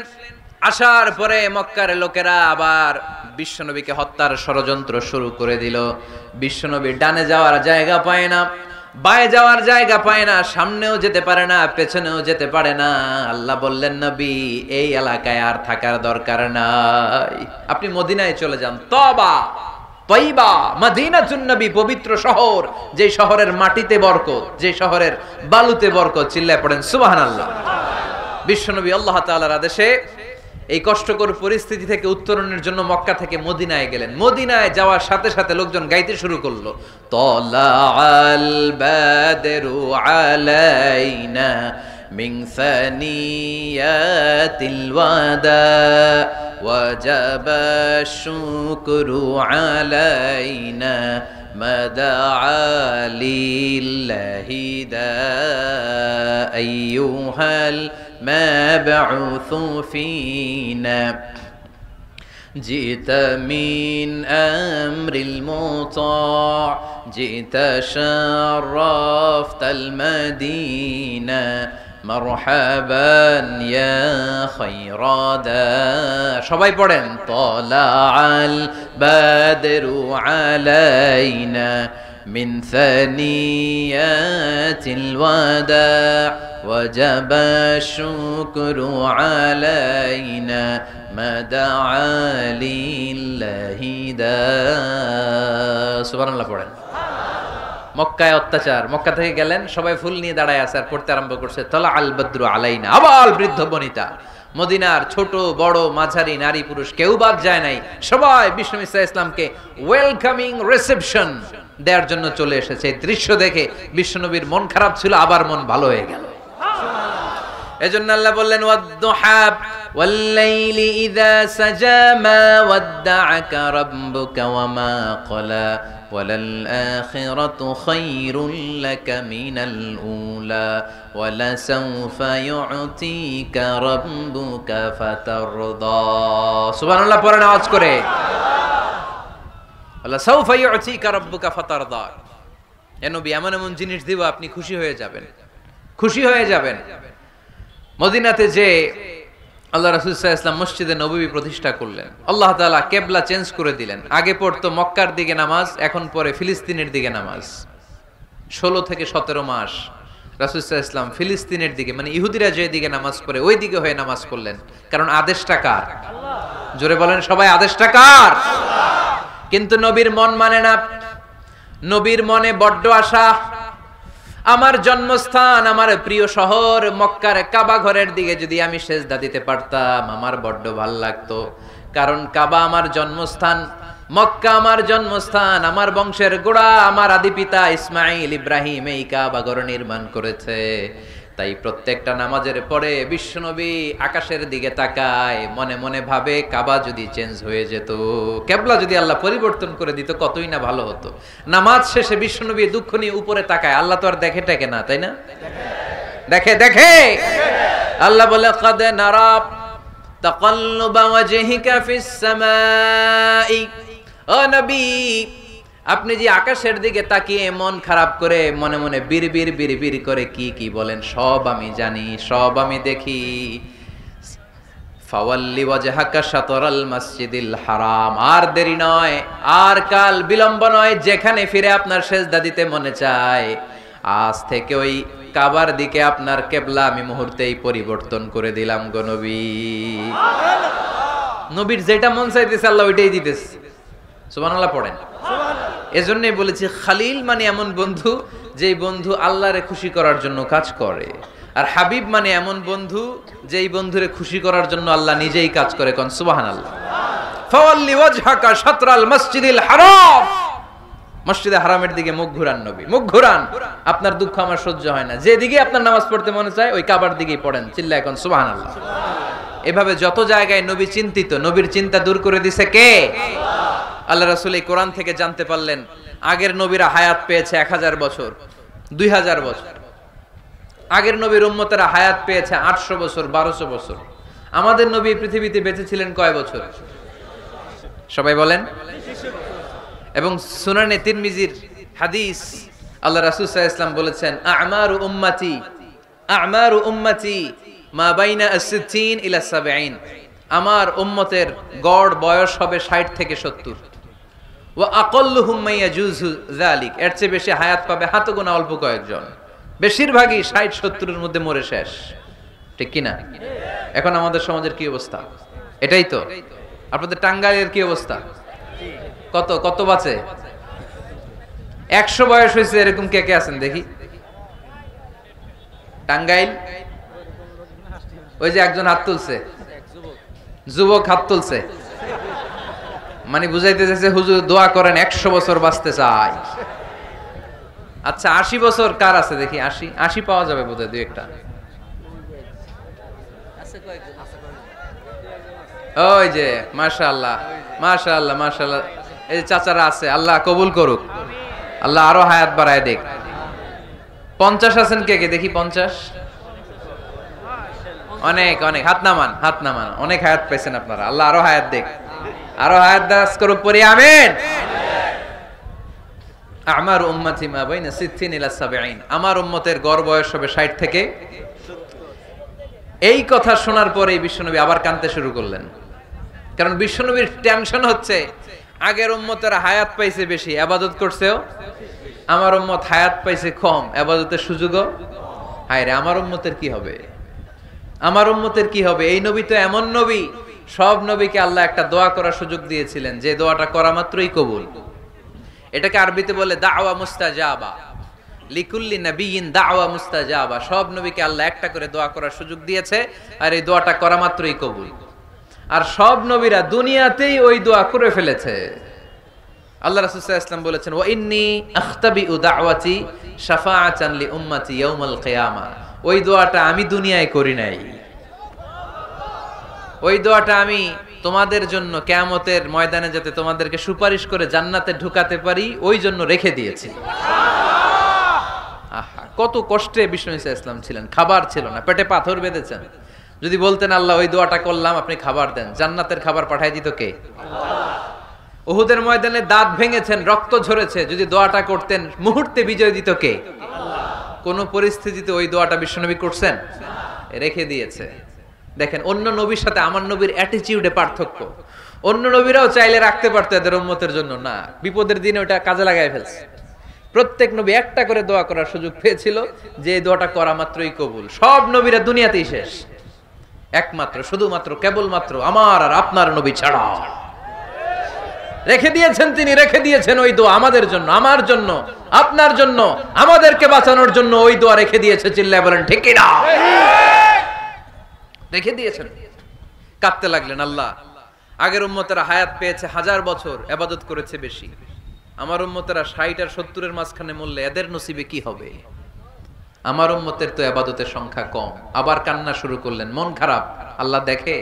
আসার পরে মক্কার লোকেরা আবার বিশ্বনবীকে হত্যার ষড়যন্ত্র শুরু করে দিল। বিশ্বনবী ডানে যাওয়ার জায়গা পায় না, বায়ে যাওয়ার জায়গা পায় না, সামনেও যেতে পারে না, পেছনেও যেতে পারে না। আল্লাহ বললেন, নবী এই এলাকায় আর থাকার দরকার নাই, আপনি মদিনায় চলে যান। তবা তয়বা মদিনাতুন নবী, পবিত্র শহর, যে শহরের মাটিতে বরকত, যে শহরের বালুতে বরকত। চিল্লায় পড়েন সুবহানাল্লাহ। বিশ্বনবী আল্লাহ তাআলার আদেশে এই কষ্টকর পরিস্থিতি থেকে উত্তরণের জন্য মক্কা থেকে মদিনায় গেলেন। মদিনায় যাওয়ার সাথে সাথে লোকজন গাইতে শুরু করলো, তালাআল বাদরু আলাইনা মিন সানিয়াতিল ওয়াদা ওয়াজাবা শুকরু আলাইনা মাদআ লিল্লাহি দা আইয়ুহাল مبعوث فينا جئت من أمر المطاع جئت شرفت المدينة مرحبا يا خير دا সবাই পড়েন, طلع البدر علينا من ثنيات الوداع وجب الشكر علينا ما دعا لله دا সুবহানাল্লাহ পড়েন। মক্কায় অত্যাচার, মক্কা থেকে গেলেন, সবাই ফুল নিয়ে দাঁড়ায় আছে আর পড়তে আরম্ভ করছে, তালা আল বদরু আলাইনা। আবাল বৃদ্ধ বনিতা, মদিনার ছোট বড় মাঝারি নারী পুরুষ কেউ বাদ যায় নাই, সবাই বিষ্ণু ঈসা ইসলামকে ওয়েলকামিং রিসেপশন দেওয়ার জন্য চলে এসেছে। এই দৃশ্য দেখে বিশ্বনবীর মন খারাপ ছিল, আবার মন ভালো হয়ে গেল। এজন্য আল্লাহ বললেন, ওয়াদ-দুহা ওয়াল-লাইলি ইযা সাজা মা ওয়াদ্দাআকা রাব্বুকা ওয়া মা ক্বালা ওয়ালাল আখিরাতু খায়রুল লাকা মিনাল উলা ওয়ালাসাউফা ইউতিকা রাব্বুকা ফাতারদা। সুবহানাল্লাহ পড়েন আওয়াজ করে, আল্লাহ সাউফা ইউতিকা রাব্বুকা ফাতারদা। এ নবী, এমন এমন জিনিস দিব আপনি খুশি হয়ে যাবেন, খুশি হয়ে যাবেন। মদিনাতে যে আল্লাহ রাসূল সাল্লাল্লাহু আলাইহি ওয়াসাল্লাম মসজিদে নববী প্রতিষ্ঠা করলেন, আল্লাহ তাআলা কিবলা চেঞ্জ করে দিলেন। আগে পড়তো মক্কার দিকে নামাজ, এখন পড়ে ফিলিস্তিনের দিকে নামাজ। 16 থেকে 17 মাস রাসূল সাল্লাল্লাহু আলাইহি ওয়াসাল্লাম ফিলিস্তিনের দিকে, মানে ইহুদিরা যে দিকে নামাজ পড়ে ওই দিকে হয়ে নামাজ পড়লেন। কারণ আদেশটা কার? আল্লাহ। জোরে বলেন সবাই, আদেশটা কার? আল্লাহ। কিন্তু নবীর মন মানে না, নবীর মনে বড্ড আশা, আমার জন্মস্থান, আমার প্রিয় শহর মক্কার কাবা ঘরের দিকে যদি আমি সেজদা দিতে পারতাম আমার বড্ড ভালো লাগতো। কারণ কাবা আমার জন্মস্থান, মক্কা আমার জন্মস্থান, আমার বংশের গোড়া, আমার আদি পিতা ইসমাইল ইব্রাহিম এই কাবা ঘর নির্মাণ করেছে। তাই প্রত্যেকটা নামাজের পরে বিশ্বনবী আকাশের দিকে তাকায়, মনে মনে ভাবে কাবা যদি চেঞ্জ হয়ে যেত, কিবলা যদি আল্লাহ পরিবর্তন করে দিত কতই না ভালো হতো। নামাজ শেষে বিশ্বনবী দুঃখ নিয়ে উপরে তাকায়, আল্লাহ তো আর দেখে টেকে না, তাই না? দেখে দেখে আল্লাহ বলে কাদ নারা তাকাল্লুবা ওয়াজহিকা ফিস সামাই। ও নবী, আপনি যে আকাশের দিকে তাকিয়ে মন খারাপ করে মনে মনে বিড়বিড় বিড়বিড় করে কি কি বলেন, সব আমি জানি, সব আমি দেখি। ফাওয়াল্লি ওয়াজহাকা শাতরাল মসজিদিল হারাম। আর দেরি নয়, আর কাল বিলম্ব নয়, যেখানে ফিরে আপনার সেজদা দিতে মনে চায় আজ থেকে ওই কাবার দিকে আপনার কিবলা আমি মুহূর্তেই পরিবর্তন করে দিলাম গো নবী। নবীর যেটা মন চাইতেছে আল্লাহ ওইটাই দিতেছে। সুবহানাল্লাহ পড়েন। এজন্যই বলেছি খালিল মানে এমন বন্ধু যেই বন্ধু আল্লাহরে খুশি করার জন্য কাজ করে, আর হাবিব মানে এমন বন্ধু যেই বন্ধুরে খুশি করার জন্য আল্লাহ নিজেই কাজ করে। কোন সুবহানাল্লাহ। ফাওয়াল্লি ওয়াজহাকা শাতরাল মসজিদিল হারাম। মসজিদে হারামের দিকে মুখ ঘুরান নবী, মুখ ঘুরান। আপনার দুঃখ আমার সহ্য হয় না, যেদিকে আপনার নামাজ পড়তে মনে চায় ওই কাবার দিকেই পড়েন। চিল্লায় কোন সুবহানাল্লাহ। এভাবে যত জায়গায় নবী চিন্তিত, নবীর চিন্তা দূর করে দিছে কে? আল্লাহ রাসূল এই কোরআন থেকে জানতে পারলেন আগের নবীরা হায়াত পেয়েছে 1000 বছর, 2000 বছর। আগের নবীর উম্মতেরা হায়াত পেয়েছে 800 বছর, 1200 বছর। আমাদের নবী পৃথিবীতে বেঁচে ছিলেন কয় বছর? সবাই বলেন। এবং সুনানে তিরমিজির হাদিস, আল্লাহ রাসূল সাল্লাল্লাহু আলাইহি ওয়াসাল্লাম বলেছেন আমারু উম্মতি মা বাইনা আস-সিত্তিন ইলা 70। আমার উম্মতের গড় বয়স হবে 60 থেকে 70। ওয়া আকাল্লুহুম মা ইয়াজুজু যালিক। এর চেয়ে বেশি হায়াত পাবে হাতে গোনা অল্প কয়েকজন। বেশিরভাগই 60-70 এর মধ্যে মরে শেষ। ঠিক কি না? এখন আমাদের সমাজের কি অবস্থা? এটাই তো। আপনাদের টাঙ্গাইলের কি অবস্থা? কত কত বাঁচে? 100 বয়স হয়েছে এরকম কে কে আছেন দেখি? টাঙ্গাইল ওই যে একজন হাত তুলছে, যুবক হাত তুলছে, মানে বুঝাইতে চাইছে হুজুর দোয়া করেন 100 বছর বাঁচতে চাই। আচ্ছা 80 বছর কার আছে দেখি? 80 পাওয়া যাবে বোধহয় দুই একটা। ওই যে মাশাআল্লাহ মাশাআল্লাহ মাশাআল্লাহ, এই চাচারা আছে, আল্লাহ কবুল করুক, আল্লাহ আরো হায়াত বাড়ায় দেখ। 50 আছেন কে কে দেখি? 50? অনেক অনেক, হাত নামান হাত নামান। অনেক হায়াত পেয়েছেন আপনারা, আল্লাহ আরো হায়াত দেখ, আরো হায়াত দাস করুক পরি আমিন। আমার উম্মতি মা বাইনা 60 ইলা 70। আমার উম্মতের গড় বয়স হবে 60 থেকে। এই কথা শোনার পরে বিশ্বনবী আবার কাঁদতে শুরু করলেন, কারণ বিশ্বনবীর টেনশন হচ্ছে আগের উম্মতেরা হায়াত পাইছে বেশি, ইবাদত করছেও। আমার উম্মত হায়াত পাইছে কম, ইবাদতের সুযোগও। হায়রে আমার উম্মতের কি হবে, আমার উম্মতের কি হবে? এই নবী তো এমন নবী, সব নবীকে আল্লাহ একটা দোয়া করার সুযোগ দিয়েছিলেন, যে দোয়াটা করা মাত্রই কবুল। এটাকে আরবিতে বলে দাওয়া মুস্তাজাবা। লিকুল্লি নবিয়িন দাওয়া মুস্তাজাবা। সব নবীকে আল্লাহ একটা করে দোয়া করার সুযোগ দিয়েছে, আর এই দোয়াটা করা মাত্রই কবুল। আর সব নবীরা দুনিয়াতেই ওই দোয়া করে ফেলেছে। আল্লাহ রাসূল সাল্লাল্লাহু আলাইহি ওয়াসাল্লাম বলেছেন ওয়া ইন্নী আখতাবিউ দাওয়াতি শাফাআতান লি উম্মতি ইয়াউমাল কিয়ামা। ওই দোয়াটা আমি দুনিয়ায় করি নাই, ওই দোয়াটা আমি তোমাদের জন্য কিয়ামতের ময়দানে যাতে তোমাদেরকে সুপারিশ করে জান্নাতে ঢুকাতে পারি ওই জন্য রেখে দিয়েছি। আহা, কত কষ্টে বিষ্ণু ঈসা ইসলাম ছিলেন, খাবার ছিল না, পেটে পাথর বেঁধেছেন। যদি বলতেন আল্লাহ ওই দোয়াটা করলাম আপনি খাবার দেন, জান্নাতের খাবার পাঠায় দিত কে? উহুদের ময়দানে দাঁত ভেঙেছেন, রক্ত ঝরেছে, যদি দোয়াটা করতেন মুহূর্তে বিজয় দিত কে? কোন পরিস্থিতিতে ওই দোয়াটা বিশ্বনবী করছেন? রেখে দিয়েছে। দেখেন অন্য নবীর সাথে আমার নবীর অ্যাটিটিউডে পার্থক্য। অন্য নবীরাও চাইলে রাখতে পারতো এদের উম্মতের জন্য, না, বিপদের দিনে ওটা কাজে লাগায় ফেলছে। প্রত্যেক নবী একটা করে দোয়া করার সুযোগ পেয়েছিল, যে দোয়াটা করা মাত্রই কবুল। সব নবীরা দুনিয়াতেই শেষ, একমাত্র শুধুমাত্র কেবলমাত্র আমার আর আপনার নবী ছাড়া রেখে দিয়েছেন তিনি, রেখে দিয়েছেন ওই দোয়া আমাদের জন্য, আমার জন্য, আপনার জন্য, আমাদেরকে বাঁচানোর জন্য ওই দোয়া রেখে দিয়েছে। চিল্লায় বলেন ঠিক কি না? রেখে দিয়েছেন। কাঁদতে লাগলেন, আল্লাহ আগের উম্মতেরা হায়াত পেয়েছে 1000 বছর, ইবাদত করেছে বেশি, আমার উম্মতেরা 60 আর 70 এর মাঝখানে মরলে এদের নসিবে কি হবে? আমার উম্মতের তো ইবাদতের সংখ্যা কম। আবার কান্না শুরু করলেন, মন খারাপ, আল্লাহ দেখে।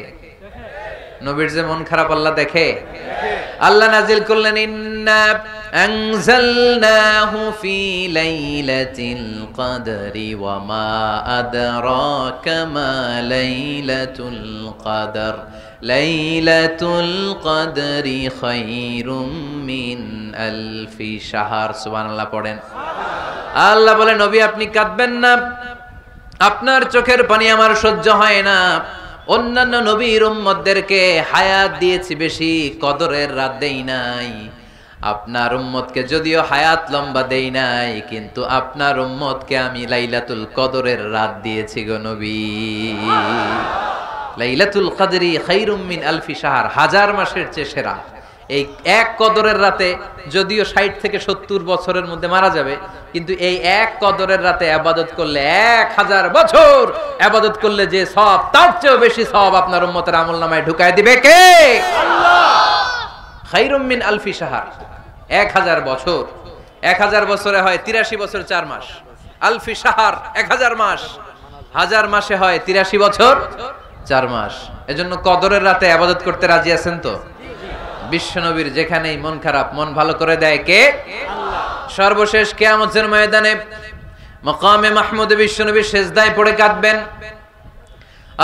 নবীর যে মন খারাপ আল্লাহ দেখে। আল্লাহ নাজিল করলেন ইন্না আনজালনাহু ফি লাইলাতিল কদরি ওয়া মা আদরাকা মা লাইলাতুল কদর লাইলাতুল কদরি খায়রুম মিন আলফি শাহর। সুবহানাল্লাহ পড়েন। আল্লাহ বলে, নবী আপনি কাঁদবেন না, আপনার চোখের পানি আমার সহ্য হয় না। অন্যান্য নবীর উম্মতদেরকে হায়াত দিয়েছি বেশি, কদরের রাত দেই নাই। আপনার উম্মতকে যদিও হায়াত লম্বা দেই নাই, কিন্তু আপনার উম্মতকে আমি লাইলাতুল কদরের রাত দিয়েছি গো নবী। লাইলাতুল কদরি খায়রুম মিন আলফি শাহর, হাজার মাসের চেয়ে সেরা। এই এক কদরের রাতে যদিও 60 থেকে 70 বছরের মধ্যে মারা যাবে, কিন্তু এই এক কদরের রাতে ইবাদত করলে 1000 বছর ইবাদত করলে যে সওয়াব, তার চেয়েও বেশি সওয়াব আপনার উম্মতের আমলনামায় ঢুকায় দিবে কে? আল্লাহ। খায়রুম মিন আলফি শাহর, 1000 বছর। 1000 বছরে হয় 83 বছর 4 মাস। আলফি শাহর 1000 মাস, 1000 মাসে হয় 83 বছর 4 মাস। এজন্য কদরের রাতে ইবাদত করতে রাজি আছেন তো? বিশ্বনবীর যেখানেই মন খারাপ, মন ভালো করে দেয় কে? আল্লাহ। সর্বশেষ কিয়ামতের ময়দানে মাকামে মাহমুদে বিশ্বনবী সিজদায় পড়ে কাঁদবেন।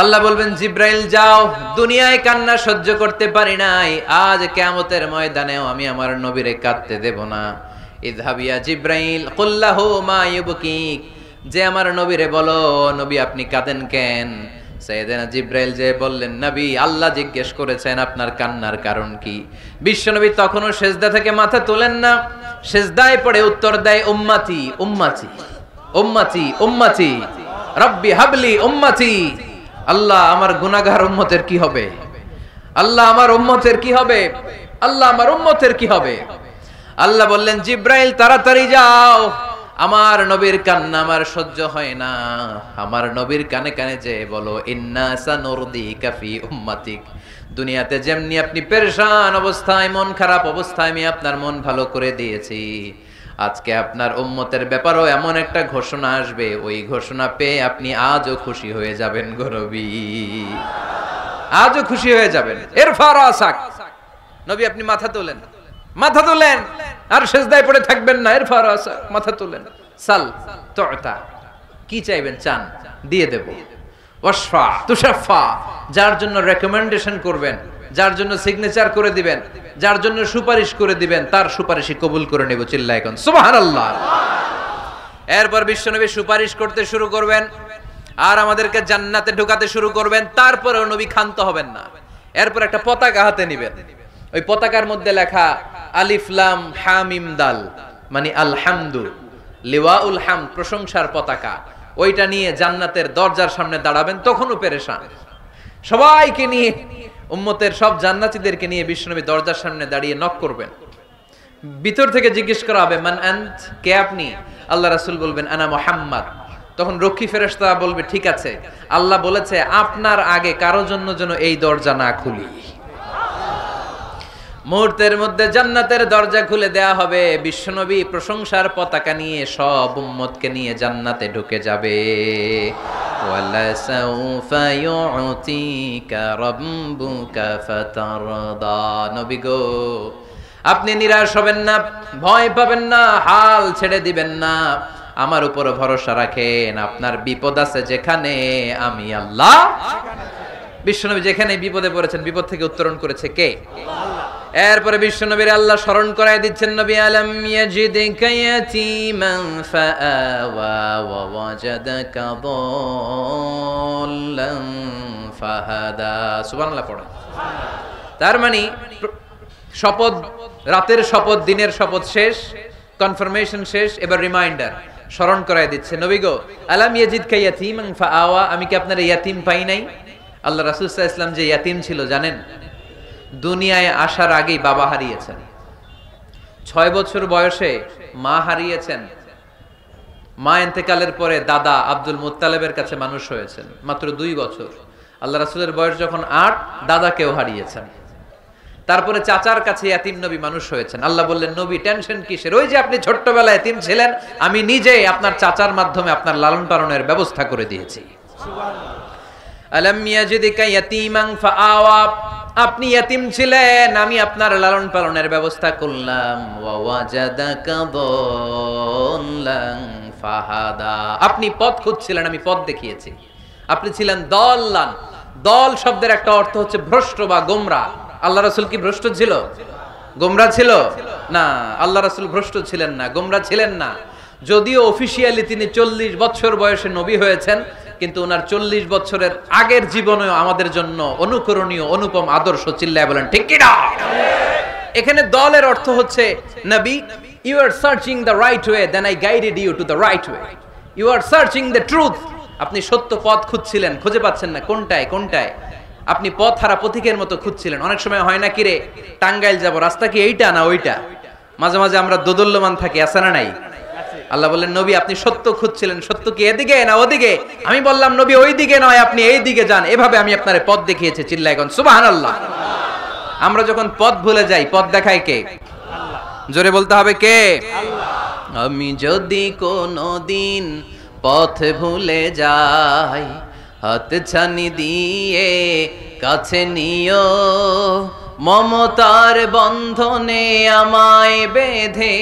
আল্লাহ বলবেন, জিব্রাইল যাও, দুনিয়ায় কান্না সহ্য করতে পারি নাই, আজ কিয়ামতের ময়দানেও আমি আমার নবীরে কাঁদতে দেব না। ইযহাবিয়া জিব্রাইল কুল্লাহু মা ইউবকিক, যে আমার নবীরে বলো, নবী আপনি কাঁদেন কেন? সাইয়েদনা জিব্রাইল যে বললেন, নবী আল্লাহ জিজ্ঞেস করেছেন আপনার কান্নার কারণ কি। বিশ্বনবী তখনও সিজদা থেকে মাথা তোলেন না, সিজদায় পড়ে উত্তর দেয়, উম্মতি উম্মতি উম্মতি উম্মতি রব্বি হাবলি উম্মতি। আল্লাহ আমার গুনাহগার উম্মতের কি হবে? আল্লাহ আমার উম্মতের কি হবে? আল্লাহ আমার উম্মতের কি হবে? আল্লাহ বললেন, জিব্রাইল তাড়াতাড়ি যাও, আমার নবীর কান্না আমার সহ্য হয় না। আমার নবীর কানে কানে যে বলো, ইন্না সানুরদিকা ফি উম্মাতিক, দুনিয়াতে যেমনি আপনি পেরেশান অবস্থায়, মন খারাপ অবস্থায় আমি আপনার মন ভালো করে দিয়েছি, আজকে আপনার উম্মতের ব্যাপারেও এমন একটা ঘোষণা আসবে, ওই ঘোষণা পেয়ে আপনি আজও খুশি হয়ে যাবেন গো নবী, আজও খুশি হয়ে যাবেন। ইরফা রাসাক, নবী আপনি মাথা তোলেন, মাথা তোলেন, আর সিজদায় পড়ে থাকবেন না। ইরফা রাসাক, মাথা তোলেন। সাল তুতা, কি চাইবেন চান দিয়ে দেব। ওয়াশফা তুশাফা, যার জন্য রেকমেন্ডেশন করবেন, যার জন্য সিগনেচার করে দিবেন, যার জন্য সুপারিশ করে দিবেন, তার সুপারিশই কবুল করে নেব। চিল্লায় কোন সুবহানাল্লাহ। এরপর বিশ্বনবী সুপারিশ করতে শুরু করবেন আর আমাদেরকে জান্নাতে ঢোকাতে শুরু করবেন। তারপরেও নবী ক্ষান্ত হবেন না। এরপর একটা পতাকা হাতে নেবেন, ওই পতাকার মধ্যে লেখা আলিফ লাম হা মিম দাল, মানে আলহামদু, লিওয়াউল হামদ, প্রশংসার পতাকা। ওইটা নিয়ে জান্নাতের দরজার সামনে দাঁড়াবেন। তখনও পেরেশান, সবাইকে নিয়ে, উম্মতের সব জান্নাতীদেরকে নিয়ে বিশ্বনবী দরজার সামনে দাঁড়িয়ে নক করবেন। ভিতর থেকে জিজ্ঞেস করা হবে, মান আনত, কে আপনি? আল্লাহ রাসূল বলবেন, আনা মুহাম্মদ। তখন রক্ষী ফেরেশতা বলবে, ঠিক আছে, আল্লাহ বলেছে আপনার আগে কারো জন্য যেন এই দরজা না খুলি। মুহূর্তের মধ্যে জান্নাতের দরজা খুলে দেয়া হবে। বিশ্বনবী প্রশংসার পতাকা নিয়ে সব উম্মতকে নিয়ে জান্নাতে ঢুকে যাবে। ওয়ালা সাউফা ইউতিকা রাব্বুকা ফাতারদা, নবী গো আপনি নিরাশ হবেন না, ভয় পাবেন না, হাল ছেড়ে দিবেন না, আমার উপর ভরসা রাখেন। আপনার বিপদ আছে যেখানে, আমি আল্লাহ। বিশ্বনবী যেখানে বিপদে পড়েছেন, বিপদ থেকে উত্তরণ করেছে কে? আল্লাহ। এরপরে বিশ্বনবীর আল্লাহ স্মরণ করায় দিচ্ছেন, নবী আলাম ইয়াজিদকা ইয়াতীমান ফাআওয়া ওয়া ওয়াজাদাকা দাল্লান ফাহাদা। সুবহানাল্লাহ পড়া। তার মানে শপথ, রাতের শপথ, দিনের শপথ শেষ, কনফার্মেশন শেষ, এবার রিমাইন্ডার, স্মরণ করায় দিচ্ছে, নবী গো আলাম ইয়াজিদকা ইয়াতীমান ফাআওয়া, আমি কি আপনার ইয়াতীম পাই নাই? আল্লাহ রাসূল সাল্লাল্লাহু আলাইহি ওয়াসাল্লাম যে ইয়াতীম ছিল জানেন? দুনিয়ায় আসার আগেই বাবা হারিয়েছেন, 6 বছর বয়সে মা হারিয়েছেন, মা ইন্তেকালের পরে দাদা আব্দুল মুত্তালিবের কাছে মানুষ হয়েছেন মাত্র 2 বছর। আল্লাহ রাসূলের বয়স যখন 8, দাদাকেও হারিয়েছেন। তারপরে চাচার কাছে ইয়াতীম নবী মানুষ হয়েছেন। আল্লাহ বললেন, নবী টেনশন কিসের? ওই যে আপনি ছোট্টবেলায় ইয়াতীম ছিলেন, আমি নিজে আপনার চাচার মাধ্যমে আপনার লালন পালনের ব্যবস্থা করে দিয়েছি। সুবহানাল্লাহ। আলাম ইয়াজিদকা ইয়াতীমান ফাআওয়া, আপনি ইয়াতিম ছিলেন, আমি আপনার লালন পালনের ব্যবস্থা করলাম। ওয়া ওয়াজাদাকা দাল্লান ফাহাদা, আপনি পথ খুঁজছিলেন, আমি পথ দেখিয়েছি। আপনি ছিলেন দল্লান। দল শব্দের একটা অর্থ হচ্ছে ভ্রষ্ট বা গোমরা। আল্লাহ রাসূল কি ভ্রষ্ট ছিল? গোমরা ছিল না। আল্লাহ রাসূল ভ্রষ্ট ছিলেন না, গোমরা ছিলেন না। যদিও অফিশিয়ালি তিনি 40 বছর বয়সে নবী হয়েছেন, কিন্তু ওনার 40 বছরের আগের জীবনেও আমাদের জন্য অনুকরণীয় অনুপম আদর্শ। চিল্লায় বলেন ঠিক কি না? এখানে দলের অর্থ হচ্ছে নবী, you are searching the right way, then I guided you to the right way. You are searching the truth, আপনি সত্য পথ খুঁজছিলেন, খুঁজে পাচ্ছেন না কোনটায় কোনটায়। আপনি পথ হারা পথিকের মতো খুঁজছিলেন। অনেক সময় হয় না কি রে, টাঙ্গাইল যাব, রাস্তা কি এইটা না ওইটা? মাঝে মাঝে আমরা দোদুল্যমান থাকি, আছে না নাই? আল্লাহ বললেন নবী আপনি সত্য খুঁজছিলেন, সত্য কি এদিকে না ওদিকে? আমি বললাম নবী ওই দিকে নয়, আপনি এই দিকে যান। এভাবে আমি আপনারে পথ দেখিয়েছি। চিল্লায় এখন সুবহানাল্লাহ। আমরা যখন পথ ভুলে যাই, পথ দেখায় কে? জোরে বলতে হবে কে? আল্লাহ। আমি যদি কোনদিন পথ ভুলে যাই, হাত ছানি দিয়ে কাছে নিও, মমতার বন্ধনে আমায় বেঁধে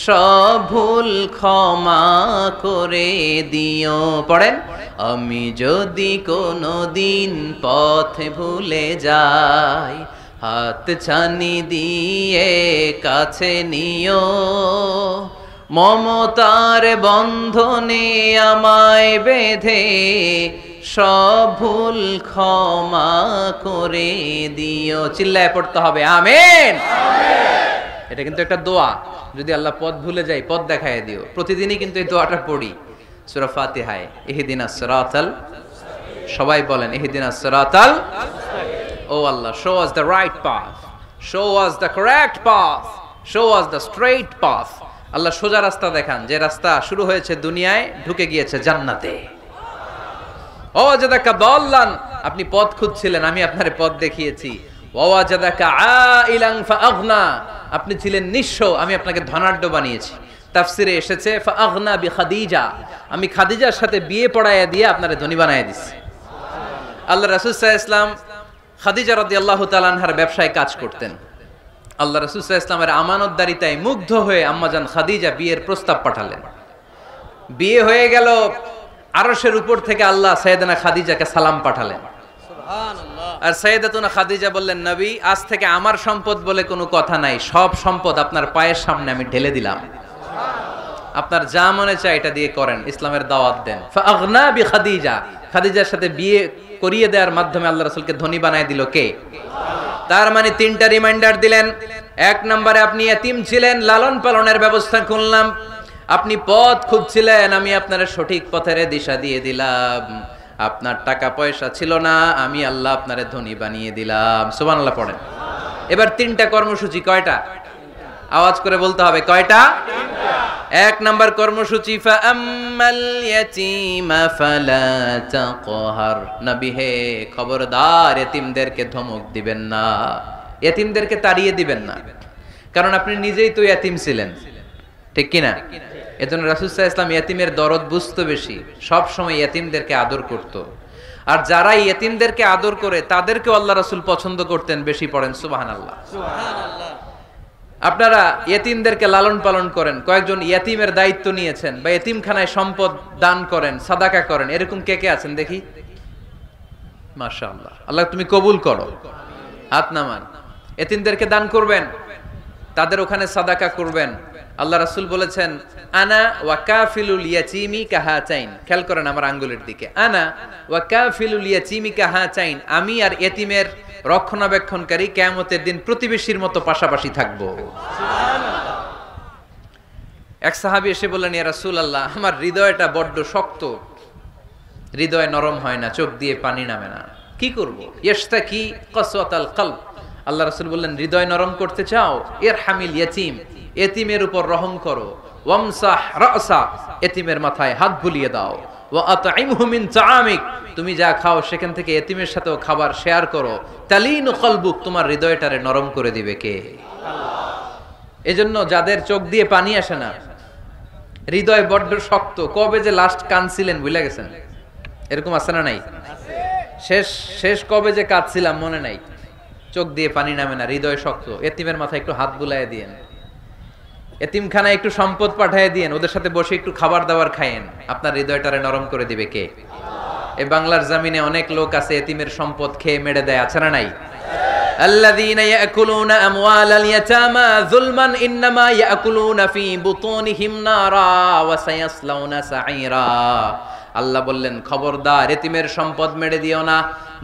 সব ভুল ক্ষমা করে দিও। পড়েন, আমি যদি কোনদিন পথ ভুলে যাই, হাত ছানি দিয়ে কাছে নিও, মমতার বন্ধনে আমায় বেঁধে সব ভুল ক্ষমা করে দিও। চিল্লায় পড়তে হবে আমিন। এটা কিন্তু একটা দোয়া। যদি আল্লাহ পথ ভুলে যাই, পথ দেখায় দিও। প্রতিদিনই কিন্তু এই দোয়াটা পড়ি সূরা ফাতিহায়। ইহদিনাস সিরাতাল, সবাই বলেন ইহদিনাস সিরাতাল। ও আল্লাহ, show us the right path, show us the correct path, show us the straight path। আল্লাহ সোজা রাস্তা দেখান, যে রাস্তা শুরু হয়েছে দুনিয়ায়, ঢুকে গিয়েছে জান্নাতে। ও ওয়াজাদাকা দাল্লান, আপনি পথ খুঁজছিলেন, আমি আপনারে পথ দেখিয়েছি। ওয়া ওয়াজাদাকা আইলান ফাআগনা, আপনি ছিলেন নিঃস্ব, আমি আপনাকে ধনাঢ্য বানিয়েছি। তাফসিরে এসেছে ফাআগনা বিখাদিজা, আমি খাদিজার সাথে বিয়ে পড়াইয়া দিয়ে আপনারে ধনী বানাইয়া দিছি। আল্লাহ রাসূল সাল্লাল্লাহু আলাইহি ওয়াসাল্লাম খাদিজা রাদিয়াল্লাহু তাআলা আনহার ব্যবসায় কাজ করতেন। আল্লাহ রাসূল সাল্লাল্লাহু আলাইহি ওয়াসাল্লামের আমানতদারিতায় মুগ্ধ হয়ে আম্মাজান খাদিজা বিয়ের প্রস্তাব পাঠালেন। বিয়ে হয়ে গেল, আরশের উপর থেকে আল্লাহ সাইয়েদানা খাদিজাকে সালাম পাঠালেন। সুবহানাল্লাহ। আর সাইয়েদাতুনা খাদিজা বললেন, নবী আজ থেকে আমার সম্পদ বলে কোনো কথা নাই, সব সম্পদ আপনার পায়ের সামনে আমি ঢেলে দিলাম। আপনার যা মনে চায় এটা দিয়ে করেন, ইসলামের দাওয়াত দেন। ফাআগনা বিখাদিজা, খাদিজার সাথে বিয়ে করিয়ে দেওয়ার মাধ্যমে আল্লাহ রাসূলকে ধনী বানায় দিল কে? তার মানে তিনটা রিমাইন্ডার দিলেন। এক নম্বরে আপনি এতিম ছিলেন, লালন পালনের ব্যবস্থা করলাম। আপনি পথ খুঁজছিলেন, আমি আপনার সঠিক পথের দিশা দিয়ে দিলাম। আপনার টাকা পয়সা ছিল না, আমি আল্লাহ আপনারে ধনী বানিয়ে দিলাম। সুবহানাল্লাহ পড়েন। এবার তিনটা কর্মসূচি, কয়টা? আওয়াজ করে বলতে হবে, কয়টা? এক নাম্বার কর্মসূচি, ফাআম্মাল ইয়াতীমা ফালা তাকহার, নবী হে খবরদার এতিমদেরকে ধমক দিবেন না, এতিমদেরকে তাড়িয়ে দিবেন না, কারণ আপনি নিজেই তো এতিম ছিলেন, ঠিক কি না? এজন্য রাসূল সাল্লাল্লাহু আলাইহি ওয়াসাল্লাম এতিমের দরদ বুঝতো বেশি, সব সময় এতিমদেরকে আদর করত। আর যারা এতিমদেরকে আদর করে তাদেরকেও আল্লাহ রাসূল পছন্দ করতেন বেশি। পড়েন সুবহানাল্লাহ। সুবহানাল্লাহ। আপনারা ইয়েতিমদেরকে লালন পালন করেন, কয়েকজন ইয়েতিমের দায়িত্ব নিয়েছেন, বা ইয়েতিমখানায় সম্পদ দান করেন, সাদাকা করেন, এরকম কে কে আছেন দেখি? মাশাআল্লাহ, আল্লাহ তুমি কবুল করো। হাত নামান। ইয়েতিমদেরকে দান করবেন, তাদের ওখানে সাদাকা করবেন। আল্লাহ রাসূল বলেছেন, আনা ওয়া কাফিলুল ইয়াতীমি কাহাতাইন। খেয়াল করেন আমার আঙ্গুলের দিকে, আনা ওয়া কাফিলুল ইয়াতীমি কাহাতাইন, আমি আর ইয়েতিমের রক্ষণাবেক্ষণকারী কিয়ামতের দিন প্রতিবেশীর মতো পাশাপাশি থাকবো। সুবহানাল্লাহ। এক সাহাবী এসে বললেন, ইয়া রাসূলুল্লাহ, আমার হৃদয়টা বড্ড শক্ত, হৃদয় নরম হয় না, চোখ দিয়ে পানি নামে না, কি করব? ইয়াশতাকি কাসওয়াতাল কলব। আল্লাহ রাসূল বললেন, হৃদয় নরম করতে চাও? ইরহামিল ইয়াতীম, এতিমের উপর রহম করো। ওয়ামসাহ রাসা, এতিমের মাথায় হাত বুলিয়ে দাও। ওয়া আতইমহু মিন তাআমিক, তুমি যা খাও সেখান থেকে এতিমের সাথেও খাবার শেয়ার করো। তালিনু কলবুক, তোমার হৃদয়টারে নরম করে দিবে কে? আল্লাহ। এজন্য যাদের চোখ দিয়ে পানি আসে না, হৃদয় বড্ড শক্ত, কবে যে লাস্ট কাঁদছিলেন ভুলে গেছেন, এরকম আছে না নাই? শেষ কবে যে কাঁদছিলাম মনে নাই। চোখ দিয়ে পানি নামে না, হৃদয় শক্ত, এতিমের মাথায় একটু হাত বুলায় দিয়েন, এতিমখানায় একটু সম্পদ পাঠিয়ে দিয়েন, ওদের সাথে বসে একটু খাবার দাবার খায়েন, আপনার হৃদয়টারে নরম করে দিবে কে? এই বাংলার জমিনে অনেক লোক আছে এতিমের সম্পদ খেয়ে মেরে দেয়, আছে না নাই? আল্লাযীনা ইয়াকুলুনা আমওয়ালাল ইয়াতামা যুলমান ইন্নামা ইয়াকুলুনা ফি বুতুনিহিম নারা ওয়া সায়াসলাউনা সাঈরা। আল্লাহ বললেন, খবরদার এতিমের সম্পদ মেরে দিও না।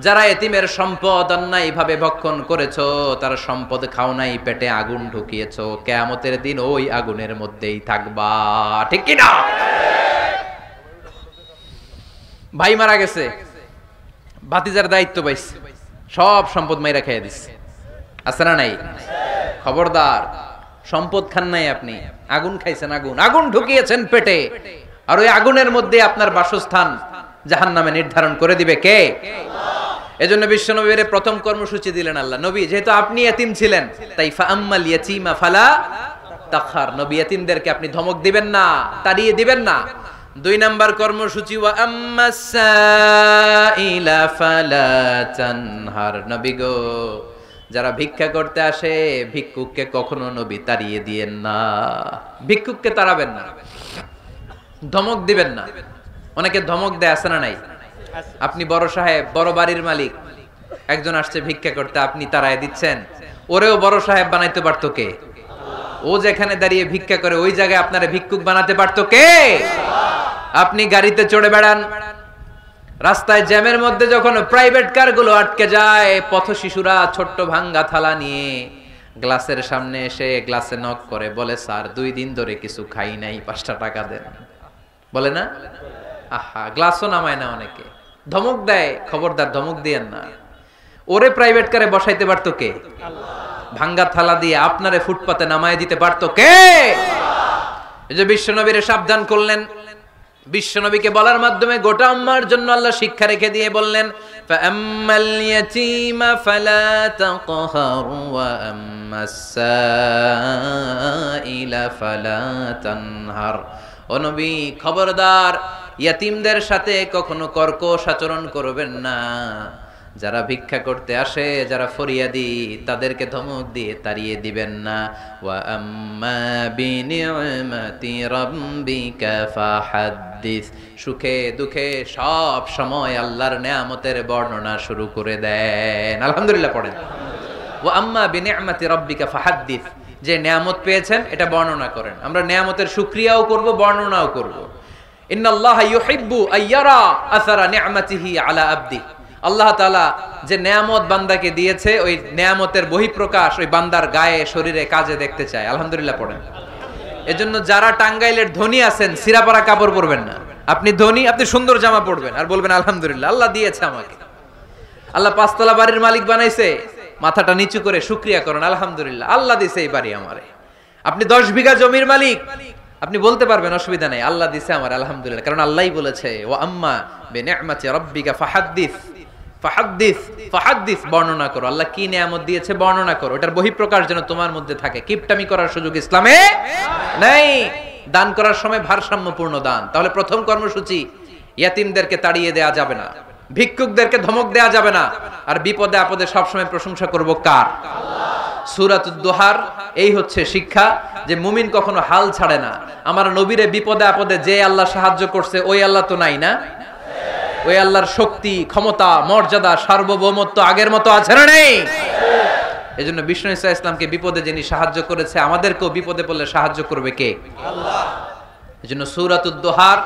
যারা এতিমের সম্পদ অন্যায়ভাবে ভক্ষণ করেছো, তারা সম্পদ খাও নাই, পেটে আগুন ঢুকিয়েছো, কিয়ামতের দিন ওই আগুনের মধ্যেই থাকবা, ঠিক কি না? ভাই মারা গেছে, ভাতিজার দায়িত্ব পাইছে, সব সম্পদ মাইরা খেয়ে দিচ্ছে, আছে না নাই? খবরদার, সম্পদ খান নাই আপনি, আগুন খাইছেন, আগুন ঢুকিয়েছেন পেটে, আর ওই আগুনের মধ্যে আপনার বাসস্থান জাহান্নামে নির্ধারণ করে দিবে কে? এজন্য বিশ্বনবীর প্রথম কর্মসূচি দিলেন আল্লাহ। নবী, যেহেতু আপনি এতিম ছিলেন, তাই ফাআম্মাল ইয়াতীমা ফালা তাখহার, নবী এতিমদেরকে আপনি ধমক দিবেন না, তাড়িয়ে দিবেন না। 2 নাম্বার কর্মসূচি, ওয়া আম্মাস সাইলা ফালা তানহার, নবী গো, যারা ভিক্ষা করতে আসে ভিক্ষুককে কখনো নবী তাড়িয়ে দিয়েন না, ভিক্ষুককে তাড়াবেন না, ধমক দিবেন না। অনেকে ধমক দেয়, আছে না নাই? আপনি বড় সাহেব, বড় বাড়ির মালিক, একজন আসছে ভিক্ষা করতে, আপনি তাড়ায় দিচ্ছেন, ওরেও বড় সাহেব বানাইতে পারতো কে? ও যেখানে দাঁড়িয়ে ভিক্ষা করে ওই জায়গায় আপনারা ভিক্ষুক বানাতে পারতো কে? আপনি গাড়িতে চড়ে বেড়ান, রাস্তায় জ্যামের মধ্যে যখন প্রাইভেট কারগুলো আটকে যায়, পথ শিশুরা ছোট্ট ভাঙ্গা থালা নিয়ে গ্লাসের সামনে এসে গ্লাসে নক করে, বলে স্যার 2 দিন ধরে কিছু খাই নাই, 5টা টাকা দেন, বলে না? আহা, গ্লাসও নামায় না, অনেকে ধমক দেয়, খবরদার ধমক দিয়েন না। ওরে প্রাইভেট কারে বসাইতে পারতো কে? ভাঙ্গা থালা দিয়ে আপনারে ফুটপাতে নামায় দিতে পারতো কে? এই যে বিশ্বনবীরে সাবধান করলেন, বিশ্বনবীকে বলার মাধ্যমে গোটা উম্মার জন্য আল্লাহ শিক্ষা রেখে দিয়ে বললেন, ফাআম্মাল ইয়াতীমা ফালা তাকহার ওয়া আম্মাস সাইলা ফালা তানহার। ও নবী, খবরদার ইয়াতিমদের সাথে কখনো কর্কশ আচরণ করবেন না। যারা ভিক্ষা করতে আসে, যারা ফরিয়াদি, তাদেরকে ধমক দিয়ে তাড়িয়ে দিবেন না। ওয়া আম্মা বিনি'মাতি রাব্বিকা ফাহাদ্দিস, সুখে দুঃখে সব সময় আল্লাহর নেয়ামতের বর্ণনা শুরু করে দেন। আলহামদুলিল্লাহ পড়েন। ওয়া আম্মা বিনি'মাতি রাব্বিকা ফাহাদ্দিস, যে নেয়ামত পেয়েছেন এটা বর্ণনা করেন। আমরা নেয়ামতের শুকরিয়াও করব, বর্ণনাও করব। ইন্নাল্লাহা ইউহিব্বু আইয়ারা আসারা নি'মাতিহি আলা আবদি, আল্লাহ তাআলা যে নেয়ামত বান্দাকে দিয়েছে, ওই নেয়ামতের বহিঃপ্রকাশ ওই বান্দার গায়ে, শরীরে, কাজে দেখতে চায়। আলহামদুলিল্লাহ পড়েন। এজন্য যারা টাঙ্গাইলের ধনী আছেন, সিরাপাড়া কাপড় পরবেন না। আপনি ধনী, আপনি সুন্দর জামা পরবেন আর বলবেন আলহামদুলিল্লাহ, আল্লাহ দিয়েছে আমাকে, আল্লাহ 5 তলা বাড়ির মালিক বানাইছে, মাথাটা নিচু করে শুকরিয়া করেন, আলহামদুলিল্লাহ আল্লাহ দিয়েছে এই বাড়ি আমারে। আপনি 10 বিঘা জমির মালিক, আপনি বলতে পারবেন অসুবিধা নাই, আল্লাহ দিয়েছে আমার, আলহামদুলিল্লাহ, কারণ আল্লাহই বলেছে ওয়া আম্মা বিনি'মাতি রাব্বিকা ফাহাদ্দিস, ফাহাদ্দিস, ফাহাদ্দিস, বর্ণনা করো, আল্লাহ কি নিয়ামত দিয়েছে বর্ণনা করো। এটার বহিঃপ্রকাশ যেন তোমার মধ্যে থাকে। কিপটামি করার সুযোগ ইসলামে নাই। দান করার সময় ভারসাম্যপূর্ণ দান। তাহলে প্রথম কর্মসূচি, ইয়াতিমদেরকে তাড়িয়ে দেয়া যাবে না, ভিক্ষুকদেরকে ধমক দেয়া যাবে না, আর বিপদে আপদে সবসময় প্রশংসা করব কার? সূরাতুদ দুহার এই হচ্ছে শিক্ষা, যে মুমিন কখনো হাল ছাড়ে না। আমার নবীরে বিপদে আপদে যে আল্লাহ সাহায্য করছে, ওই আল্লাহ তো নাই না? ওই আল্লাহর শক্তি, ক্ষমতা, মর্যাদা, সার্বভৌমত্ব আগের মতো আছে না নেই? এজন্য বিষ্ণু ঈসা ইসলামকে বিপদে যিনি সাহায্য করেছে, আমাদেরকেও বিপদে পড়লে সাহায্য করবে কে? আল্লাহ। এজন্য সূরাতুদ দুহার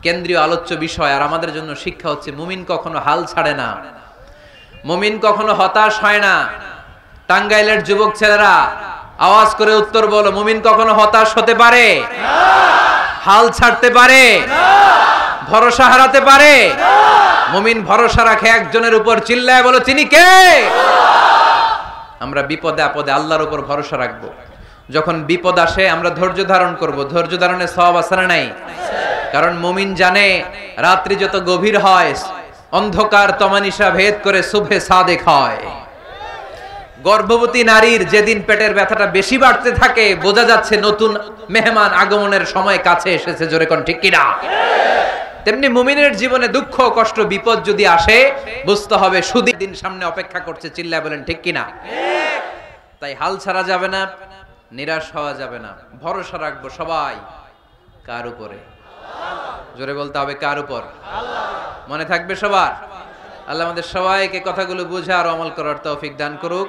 কেন্দ্রীয় আলোচ্য বিষয়। আর আমাদের জন্য শিক্ষা হচ্ছে, মুমিন কখনো হাল ছাড়ে না, মুমিন কখনো হতাশ হয় না। টাঙ্গাইলের যুবক ছেলেরা আওয়াজ করে উত্তর বলো, মুমিন কখনো হতাশ হতে পারে না, হাল ছাড়তে পারে না, ভরসা হারাতে পারে না। মুমিন ভরসা রাখে একজনের উপর, চিল্লায় বলো তিনি কে? আমরা বিপদে আপদে আল্লাহর উপর ভরসা রাখবো। যখন বিপদ আসে আমরা ধৈর্য ধারণ করব। ধৈর্য ধারণে সওয়াব আছে না নাই? কারণ মুমিন জানে রাত্রি যত গভীর হয়, অন্ধকার তমানিসা ভেদ করে সুবহে সাদেক হয়। গর্ভবতী নারীর যেদিন পেটের ব্যথাটা বেশি বাড়তে থাকে, বোঝা যাচ্ছে নতুন মেহমান আগমনের সময় কাছে এসেছে। জোরে কোন ঠিক কিনা? তেমনি মুমিনের জীবনে দুঃখ কষ্ট বিপদ যদি আসে বুঝতে হবে সুদিন দিন সামনে অপেক্ষা করছে। চিল্লায় বলেন ঠিক কিনা? তাই হাল ছাড়া যাবে না, নিরাশ হওয়া যাবে না, ভরসা রাখবো সবাই কার উপরে? জোরে বলতে হবে কার উপর? মনে থাকবে সবার? আল্লাহ আমাদের সবাইকে কথাগুলো বুঝা আর আমল করার তৌফিক দান করুক।